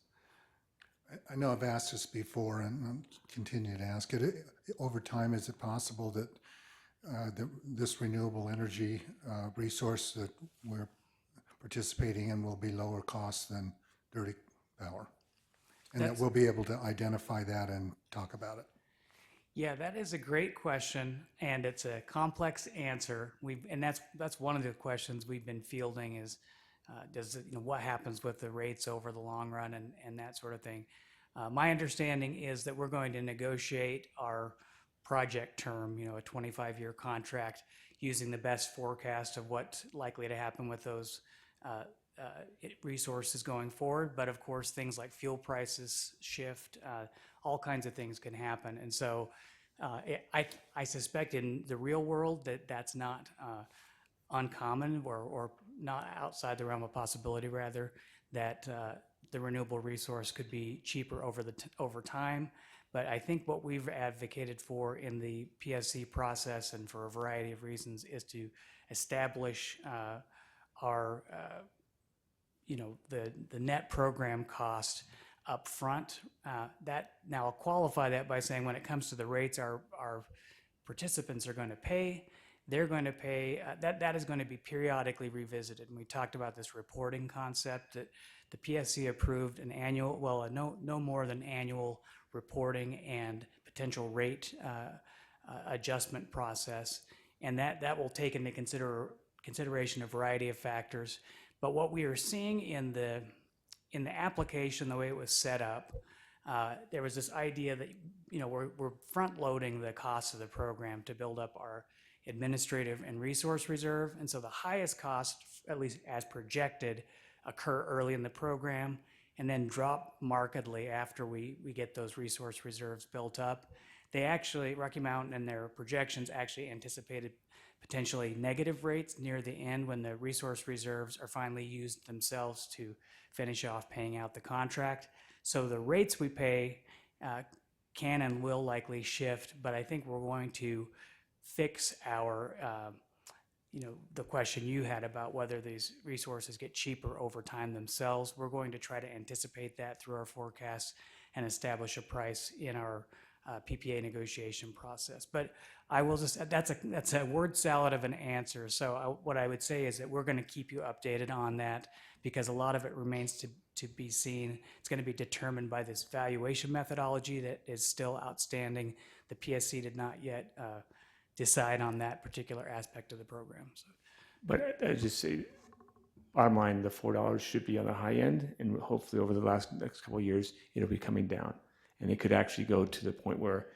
I know I've asked this before, and I'll continue to ask it. Over time, is it possible that this renewable energy resource that we're participating in will be lower cost than dirty power? And that we'll be able to identify that and talk about it? Yeah, that is a great question, and it's a complex answer. That's one of the questions we've been fielding is, what happens with the rates over the long run and that sort of thing. My understanding is that we're going to negotiate our project term, a 25-year contract, using the best forecast of what's likely to happen with those resources going forward. But of course, things like fuel prices shift, all kinds of things can happen. And so I suspect in the real world that's not uncommon or not outside the realm of possibility, rather, that the renewable resource could be cheaper over time. But I think what we've advocated for in the PSC process, and for a variety of reasons, is to establish our the net program cost up front. Now I'll qualify that by saying when it comes to the rates our participants are going to pay, they're going to pay, that is going to be periodically revisited. And we talked about this reporting concept that the PSC approved an annual, no more than annual reporting and potential rate adjustment process. And that will take into consideration a variety of factors. But what we are seeing in the application, the way it was set up, there was this idea that we're front loading the cost of the program to build up our administrative and resource reserve. And so the highest cost, at least as projected, occur early in the program and then drop markedly after we get those resource reserves built up. They actually, Rocky Mountain and their projections actually anticipated potentially negative rates near the end when the resource reserves are finally used themselves to finish off paying out the contract. So the rates we pay can and will likely shift, but I think we're going to fix our, the question you had about whether these resources get cheaper over time themselves. We're going to try to anticipate that through our forecasts and establish a price in our PPA negotiation process. But I will just, that's a word salad of an answer. So what I would say is that we're going to keep you updated on that, because a lot of it remains to be seen. It's going to be determined by this valuation methodology that is still outstanding. The PSC did not yet decide on that particular aspect of the program. So. But I just say, bottom line, the $4 should be on the high end, and hopefully over the next couple of years, it'll be coming down. And it could actually go to the point where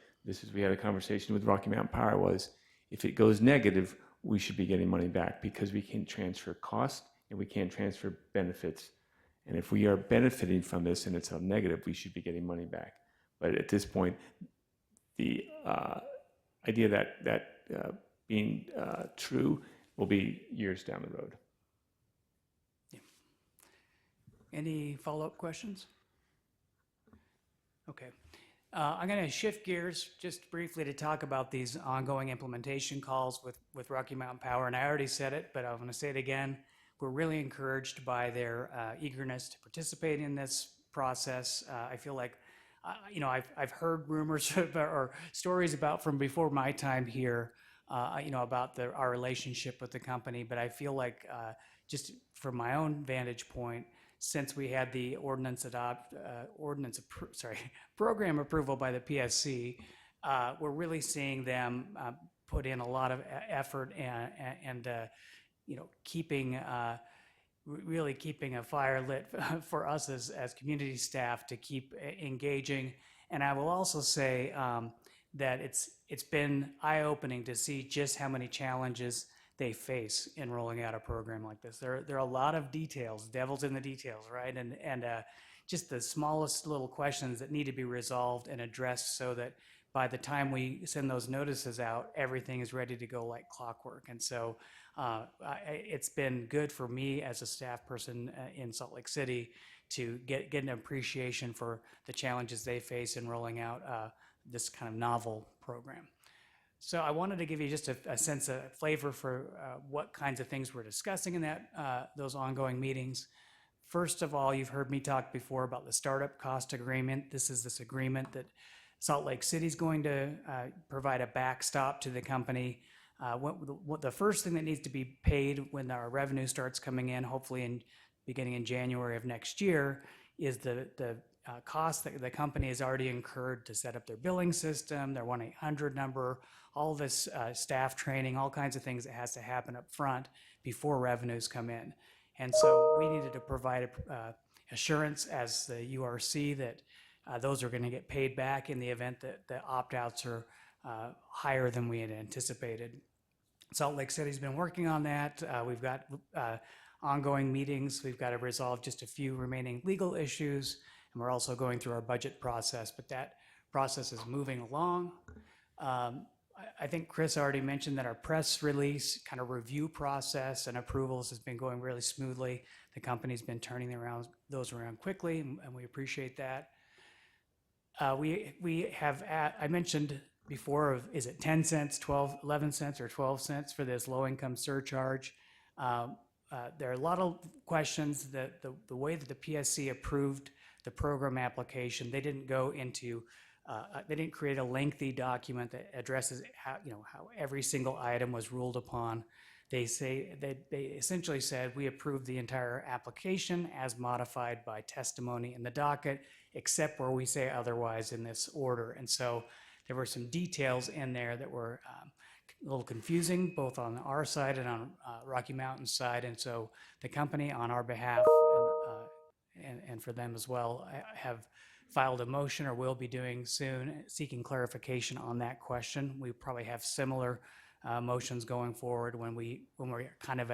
we had a conversation with Rocky Mountain Power, was if it goes negative, we should be getting money back, because we can transfer cost and we can't transfer benefits. And if we are benefiting from this and it's a negative, we should be getting money back. But at this point, the idea that being true will be years down the road. Any follow-up questions? Okay. I'm going to shift gears just briefly to talk about these ongoing implementation calls with Rocky Mountain Power. And I already said it, but I'm going to say it again. We're really encouraged by their eagerness to participate in this process. I feel like, I've heard rumors or stories about from before my time here, about our relationship with the company. But I feel like just from my own vantage point, since we had the program approval by the PSC, we're really seeing them put in a lot of effort and really keeping a fire lit for us as community staff to keep engaging. And I will also say that it's been eye-opening to see just how many challenges they face in rolling out a program like this. There are a lot of details, devil's in the details, right? And just the smallest little questions that need to be resolved and addressed so that by the time we send those notices out, everything is ready to go like clockwork. And so it's been good for me as a staff person in Salt Lake City to get an appreciation for the challenges they face in rolling out this kind of novel program. So I wanted to give you just a sense of flavor for what kinds of things we're discussing in those ongoing meetings. First of all, you've heard me talk before about the startup cost agreement. This is this agreement that Salt Lake City is going to provide a backstop to the company. The first thing that needs to be paid when our revenue starts coming in, hopefully beginning in January of next year, is the cost that the company has already incurred to set up their billing system, their 1-800 number, all this staff training, all kinds of things that has to happen up front before revenues come in. And so we needed to provide assurance as the URC that those are going to get paid back in the event that the opt-outs are higher than we had anticipated. Salt Lake City's been working on that. We've got ongoing meetings. We've got to resolve just a few remaining legal issues, and we're also going through our budget process, but that process is moving along. I think Chris already mentioned that our press release kind of review process and approvals has been going really smoothly. The company's been turning those around quickly, and we appreciate that. We have, I mentioned before, is it 10 cents, 11 cents, or 12 cents for this low-income surcharge? There are a lot of questions that the way that the PSC approved the program application, they didn't go into, they didn't create a lengthy document that addresses how every single item was ruled upon. They essentially said, we approved the entire application as modified by testimony in the docket, except where we say otherwise in this order. And so there were some details in there that were a little confusing, both on our side and on Rocky Mountain's side. And so the company, on our behalf and for them as well, have filed a motion, or will be doing soon, seeking clarification on that question. We probably have similar motions going forward when we're kind of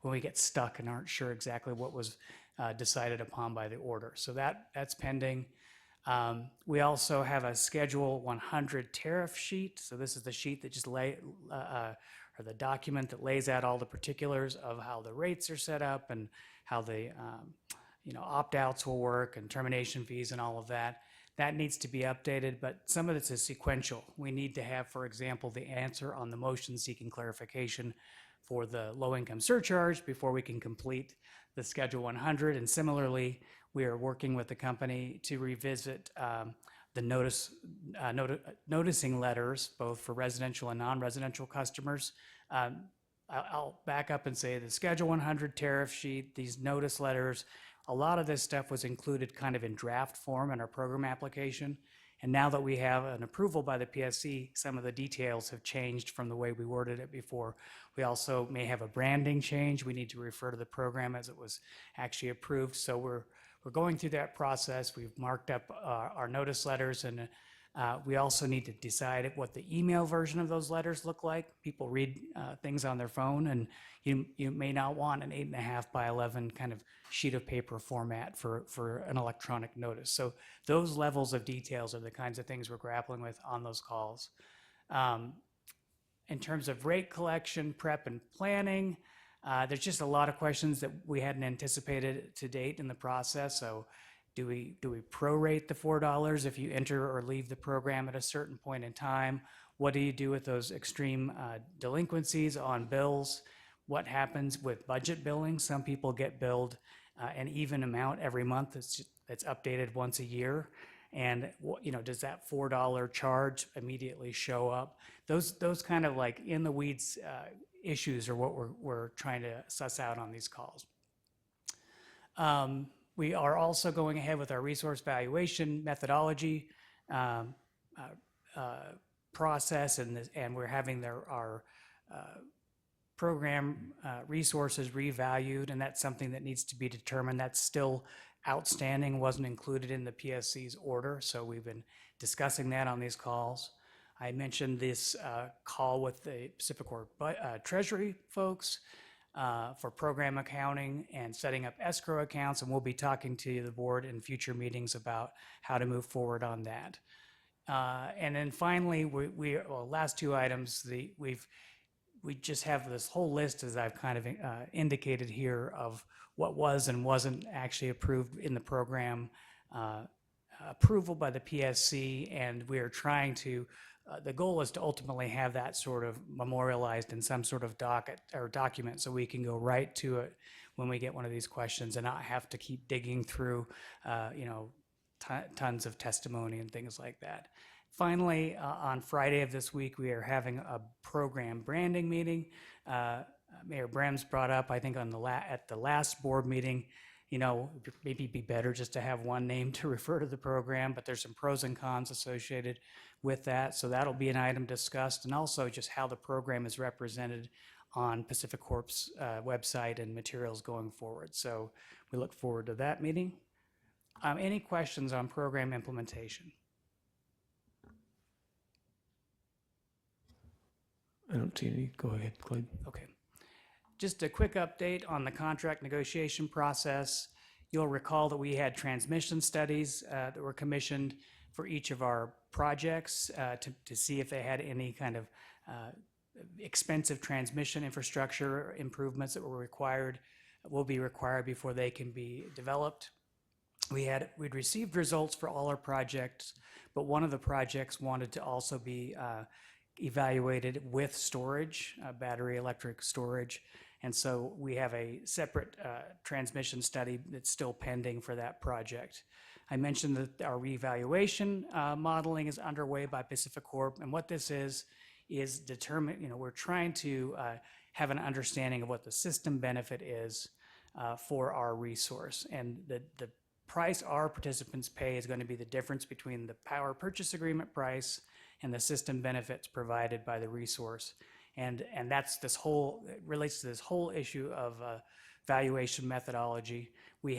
when we get stuck and aren't sure exactly what was decided upon by the order. So that's pending. We also have a Schedule 100 tariff sheet. So this is the sheet that just or the document that lays out all the particulars of how the rates are set up and how the opt-outs will work and termination fees and all of that. That needs to be updated, but some of this is sequential. We need to have, for example, the answer on the motion seeking clarification for the low-income surcharge before we can complete the Schedule 100. And similarly, we are working with the company to revisit the noticing letters, both for residential and non-residential customers. I'll back up and say the Schedule 100 tariff sheet, these notice letters, a lot of this stuff was included kind of in draft form in our program application. And now that we have an approval by the PSC, some of the details have changed from the way we worded it before. We also may have a branding change. We need to refer to the program as it was actually approved. So we're going through that process. We've marked up our notice letters, and We also need to decide what the email version of those letters look like. People read things on their phone, and you may not want an 8.5 by 11 kind of sheet of paper format for an electronic notice. So those levels of details are the kinds of things we're grappling with on those calls. In terms of rate collection, prep, and planning, there's just a lot of questions that we hadn't anticipated to date in the process. So do we prorate the $4 if you enter or leave the program at a certain point in time? What do you do with those extreme delinquencies on bills? What happens with budget billing? Some people get billed an even amount every month. It's updated once a year. And does that $4 charge immediately show up? Those kind of like in the weeds issues are what we're trying to suss out on these calls. We are also going ahead with our resource valuation methodology process, and we're having our program resources revalued, and that's something that needs to be determined. That's still outstanding, wasn't included in the PSC's order, so we've been discussing that on these calls. I mentioned this call with the Pacific Corp Treasury folks for program accounting and setting up escrow accounts, and we'll be talking to the board in future meetings about how to move forward on that. And then finally, last two items, we just have this whole list, as I've kind of indicated here, of what was and wasn't actually approved in the program approval by the PSC, and we are trying to, the goal is to ultimately have that sort of memorialized in some sort of docket or document so we can go right to it when we get one of these questions and not have to keep digging through, tons of testimony and things like that. Finally, on Friday of this week, we are having a program branding meeting. Mayor Brems brought up, I think, at the last board meeting, maybe it'd be better just to have one name to refer to the program, but there's some pros and cons associated with that. So that'll be an item discussed, and also just how the program is represented on Pacific Corp's website and materials going forward. So we look forward to that meeting. Any questions on program implementation? I don't see any. Go ahead, Clyde. Okay. Just a quick update on the contract negotiation process. You'll recall that we had transmission studies that were commissioned for each of our projects to see if they had any kind of expensive transmission infrastructure improvements that will be required before they can be developed. We'd received results for all our projects, but one of the projects wanted to also be evaluated with storage, battery electric storage. And so we have a separate transmission study that's still pending for that project. I mentioned that our reevaluation modeling is underway by Pacific Corp. And what this is we're trying to have an understanding of what the system benefit is for our resource. And the price our participants pay is going to be the difference between the power purchase agreement price and the system benefits provided by the resource. And that's it relates to this whole issue of valuation methodology. We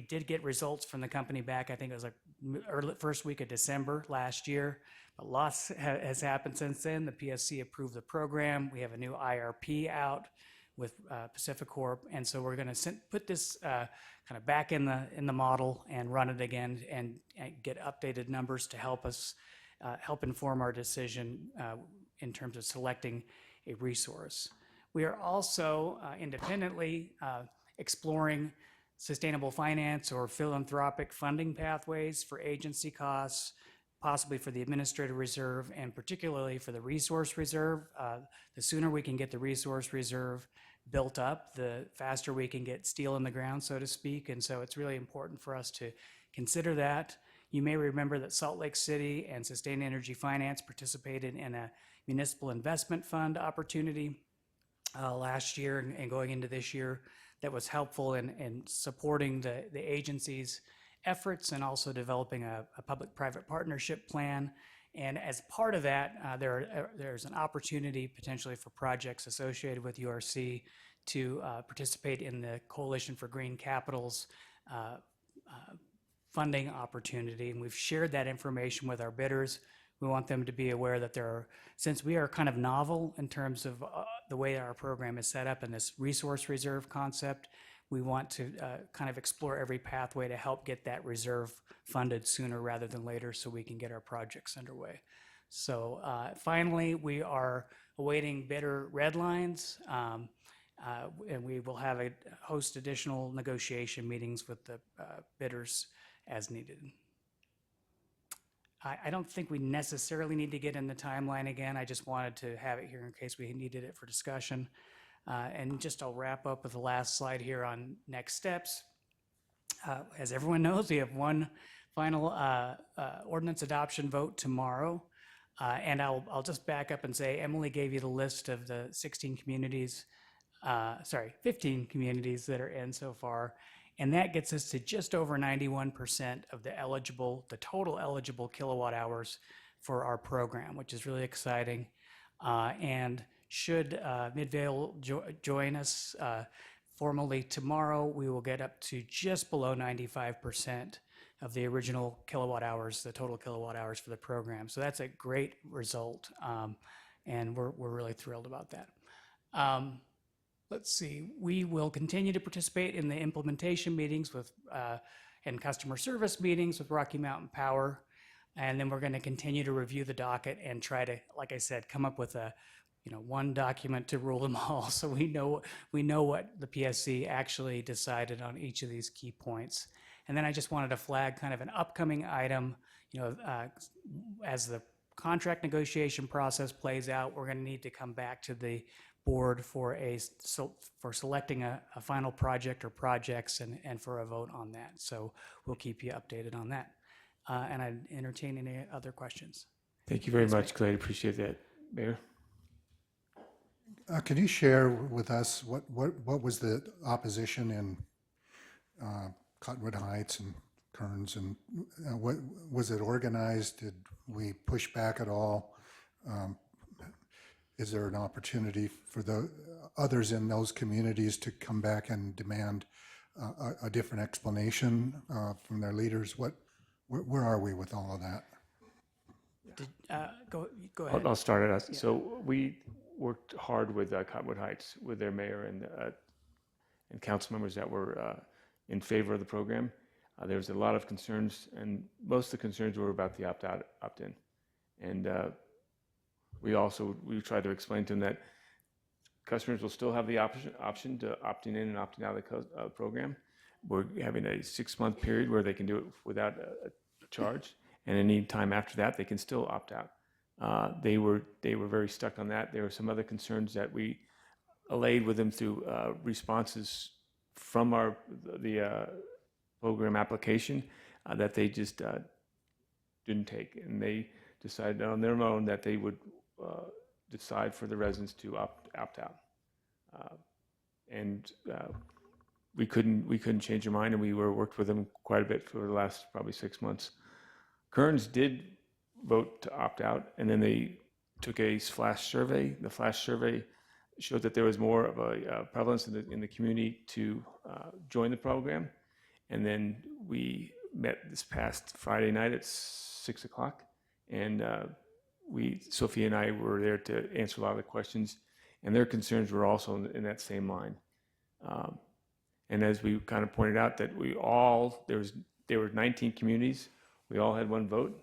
did get results from the company back, I think it was like first week of December last year, but lots has happened since then. The PSC approved the program. We have a new IRP out with Pacific Corp. And so we're gonna put this kind of back in the model and run it again and get updated numbers to help us help inform our decision in terms of selecting a resource. We are also independently exploring sustainable finance or philanthropic funding pathways for agency costs, possibly for the administrative reserve and particularly for the resource reserve. The sooner we can get the resource reserve built up, the faster we can get steel in the ground, so to speak. And so it's really important for us to consider that. You may remember that Salt Lake City and Sustained Energy Finance participated in a municipal investment fund opportunity last year and going into this year that was helpful in supporting the agency's efforts and also developing a public-private partnership plan. And as part of that, there's an opportunity potentially for projects associated with URC to participate in the Coalition for Green Capital's funding opportunity, and we've shared that information with our bidders. We want them to be aware that since we are kind of novel in terms of the way our program is set up and this resource reserve concept, we want to kind of explore every pathway to help get that reserve funded sooner rather than later so we can get our projects underway. So finally, we are awaiting bidder red lines, and we will have host additional negotiation meetings with the bidders as needed. I don't think we necessarily need to get in the timeline again. I just wanted to have it here in case we needed it for discussion. And just I'll wrap up with the last slide here on next steps. As everyone knows, we have one final ordinance adoption vote tomorrow. And I'll just back up and say, Emily gave you the list of the 15 communities that are in so far. And that gets us to just over 91% of the total eligible kilowatt hours for our program, which is really exciting. And should Midvale join us formally tomorrow, we will get up to just below 95% of the original kilowatt hours, the total kilowatt hours for the program. So that's a great result, and we're really thrilled about that. Let's see, we will continue to participate in the implementation meetings and customer service meetings with Rocky Mountain Power. And then we're going to continue to review the docket and try to, like I said, come up with one document to rule them all. So we know what the PSC actually decided on each of these key points. And then I just wanted to flag kind of an upcoming item, as the contract negotiation process plays out, we're going to need to come back to the board for selecting a final project or projects and for a vote on that. So we'll keep you updated on that. And I'd entertain any other questions. Thank you very much, Clay. Appreciate that, Mayor. Can you share with us what was the opposition in Cottonwood Heights and Kearns, and what was it organized? Did we push back at all? Is there an opportunity for the others in those communities to come back and demand a different explanation from their leaders? Where are we with all of that? Go ahead. I'll start it out. Yeah. So we worked hard with Cottonwood Heights, with their mayor and council members that were in favor of the program. There was a lot of concerns, and most of the concerns were about the opt-out, opt-in. And we tried to explain to them that customers will still have the option to opting in and opting out of the program. We're having a 6-month period where they can do it without a charge, and any time after that, they can still opt out. They were very stuck on that. There were some other concerns that we allayed with them through responses from the program application that they just didn't take, and they decided on their own that they would decide for the residents to opt out, and we couldn't change their mind, and we worked with them quite a bit for the last probably 6 months. Kearns did vote to opt out, and then they took a flash survey. The flash survey showed that there was more of a prevalence in the community to join the program, and then we met this past Friday night at 6 o'clock, and Sophia and I were there to answer a lot of the questions, and their concerns were also in that same line. And as we kind of pointed out, that there were 19 communities. We all had one vote.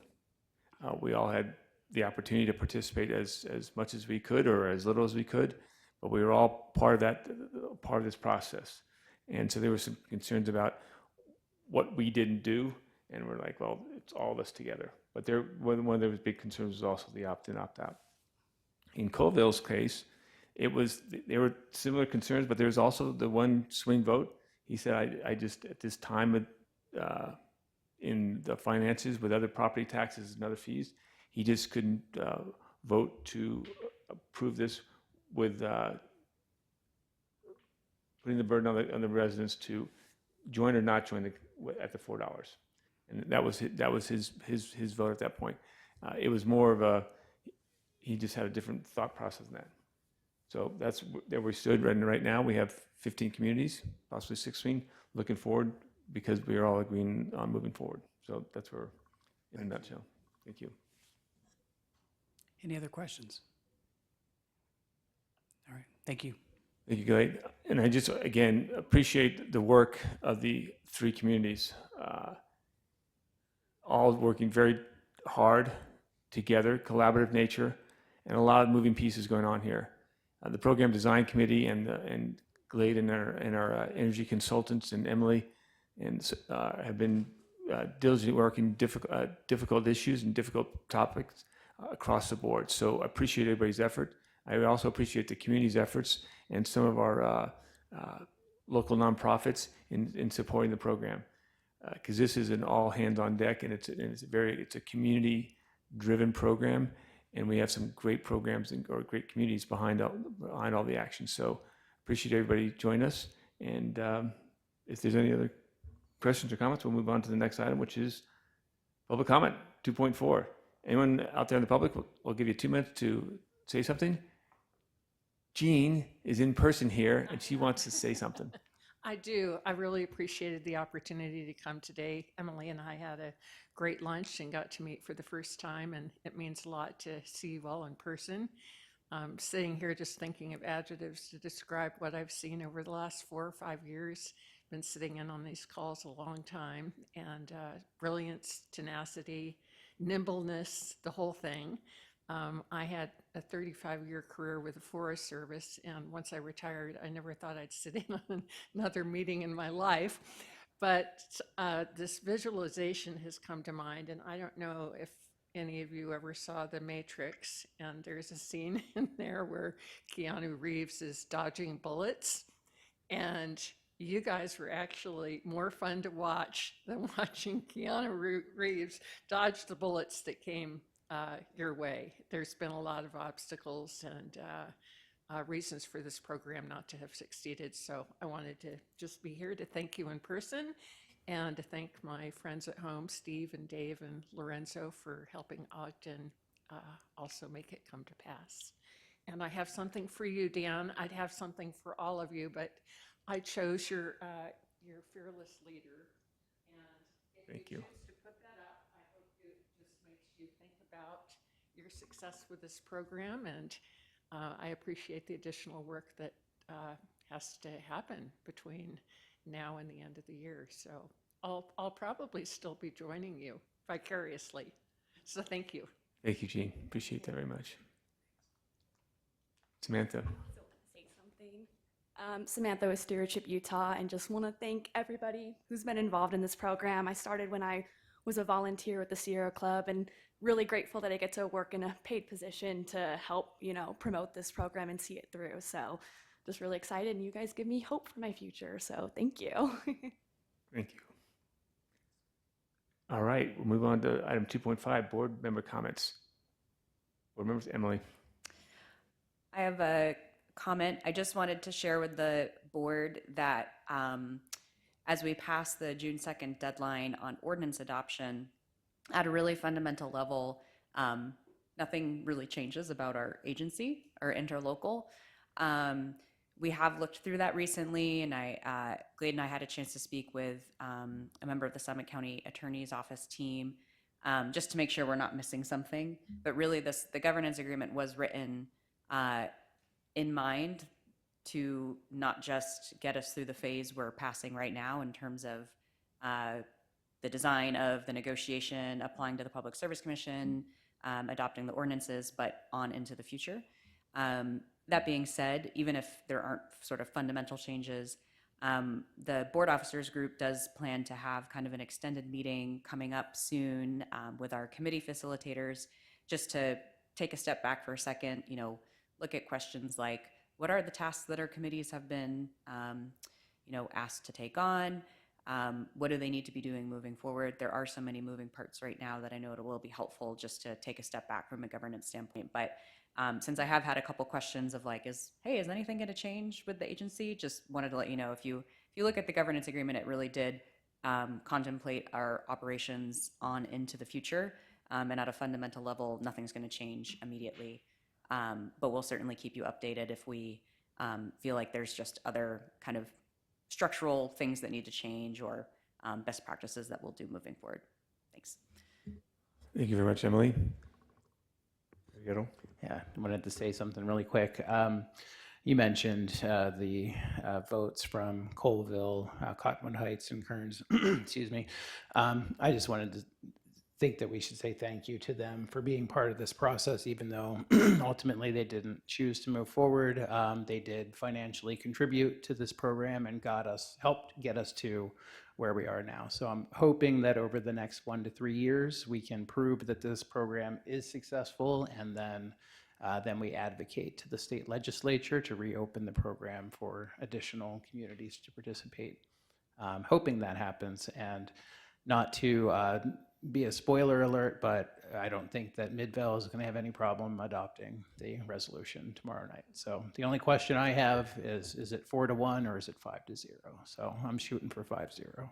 We all had the opportunity to participate as much as we could or as little as we could, but we were all part of this process. And so there were some concerns about what we didn't do, and we're like, well, it's all of us together. But one of those big concerns was also the opt-in, opt-out. In Colville's case, there were similar concerns, but there was also the one swing vote. He said, I just, at this time in the finances with other property taxes and other fees, he just couldn't vote to approve this with putting the burden on the residents to join or not join at the $4. And that was his vote at that point. It was more of he just had a different thought process than that. So that's where we stood right now. We have 15 communities, possibly 16. Looking forward because we are all agreeing on moving forward. So that's where, in a nutshell. Thank you. Any other questions? All right, thank you. Thank you, Gary. And I just, again, appreciate the work of the three communities, all working very hard together, collaborative nature, and a lot of moving pieces going on here. The program design committee and Glade and our energy consultants and Emily have been diligently working difficult issues and difficult topics across the board. So I appreciate everybody's effort. I also appreciate the community's efforts and some of our local nonprofits in supporting the program, because this is an all hands on deck, and it's a community driven program, and we have some great programs or great communities behind all the action. So appreciate everybody join us, and if there's any other questions or comments, we'll move on to the next item, which is public comment 2.4. Anyone out there in the public? We'll give you 2 minutes to say something. Jean is in person here, and she wants to say something. I do. I really appreciated the opportunity to come today. Emily and I had a great lunch and got to meet for the first time, and it means a lot to see you all in person. Sitting here just thinking of adjectives to describe what I've seen over the last 4 or 5 years. Been sitting in on these calls a long time, and brilliance, tenacity, nimbleness, the whole thing. I had a 35-year career with the Forest Service, and once I retired, I never thought I'd sit in on another meeting in my life. But this visualization has come to mind, and I don't know if any of you ever saw The Matrix, and there's a scene in there where Keanu Reeves is dodging bullets, and you guys were actually more fun to watch than watching Keanu Reeves dodge the bullets that came your way. There's been a lot of obstacles and reasons for this program not to have succeeded. So I wanted to just be here to thank you in person and to thank my friends at home, Steve and Dave and Lorenzo, for helping Ogden also make it come to pass. And I have something for you, Dan. I'd have something for all of you, but I chose your fearless leader. And Thank you. choose to put that up, I hope it just makes you think about your success with this program, and I appreciate the additional work that has to happen between now and the end of the year. So I'll probably still be joining you vicariously. So thank you. Thank you, Jean. Appreciate that very much. Samantha. Say something. Samantha with Stewardship Utah, and just want to thank everybody who's been involved in this program. I started when I was a volunteer with the Sierra Club, and really grateful that I get to work in a paid position to help, promote this program and see it through. So just really excited, and you guys give me hope for my future. So thank you. Thank you. All right, we'll move on to item 2.5, board member comments. Board members, Emily. I have a comment. I just wanted to share with the board that as we pass the June 2nd deadline on ordinance adoption, at a really fundamental level, nothing really changes about our agency, our interlocal. We have looked through that recently, and Glade and I had a chance to speak with a member of the Summit County Attorney's Office team, just to make sure we're not missing something. But really, the governance agreement was written in mind to not just get us through the phase we're passing right now in terms of the design of the negotiation, applying to the Public Service Commission, adopting the ordinances, but on into the future. That being said, even if there aren't sort of fundamental changes, the board officers group does plan to have kind of an extended meeting coming up soon with our committee facilitators, just to take a step back for a second, look at questions like, what are the tasks that our committees have been, asked to take on? What do they need to be doing moving forward? There are so many moving parts right now that I know it will be helpful just to take a step back from a governance standpoint. But since I have had a couple questions of like, is anything going to change with the agency? Just wanted to let you know, if you look at the governance agreement, it really did contemplate our operations on into the future. And at a fundamental level, nothing's going to change immediately. But we'll certainly keep you updated if we feel like there's just other kind of structural things that need to change, or best practices that we'll do moving forward. Thanks. Thank you very much, Emily. Ricardo? Yeah, I wanted to say something really quick. You mentioned the votes from Colville, Cottonwood Heights, and Kearns. Excuse me. I just wanted to think that we should say thank you to them for being part of this process, even though ultimately they didn't choose to move forward. They did financially contribute to this program and helped get us to where we are now. So I'm hoping that over the next 1 to 3 years, we can prove that this program is successful, and then we advocate to the state legislature to reopen the program for additional communities to participate. Hoping that happens, and not to be a spoiler alert, but I don't think that Midvale is going to have any problem adopting the resolution tomorrow night. So the only question I have is it 4-1 or is it 5-0? So I'm shooting for 5-0.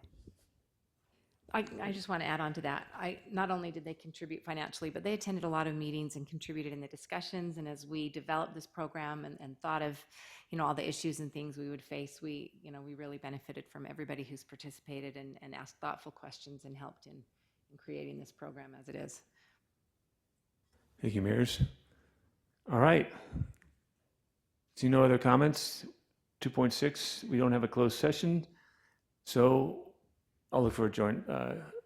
I just want to add on to that. Not only did they contribute financially, but they attended a lot of meetings and contributed in the discussions. And as we developed this program and thought of, all the issues and things we would face, we really benefited from everybody who's participated and asked thoughtful questions and helped in creating this program as it is. Thank you, Mears. All right. See no other comments? 2.6, we don't have a closed session. So I'll look for a joint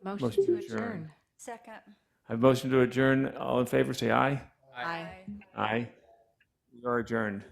Motion to adjourn. Second. I have a motion to adjourn. All in favor, say aye. Aye. Aye. We are adjourned.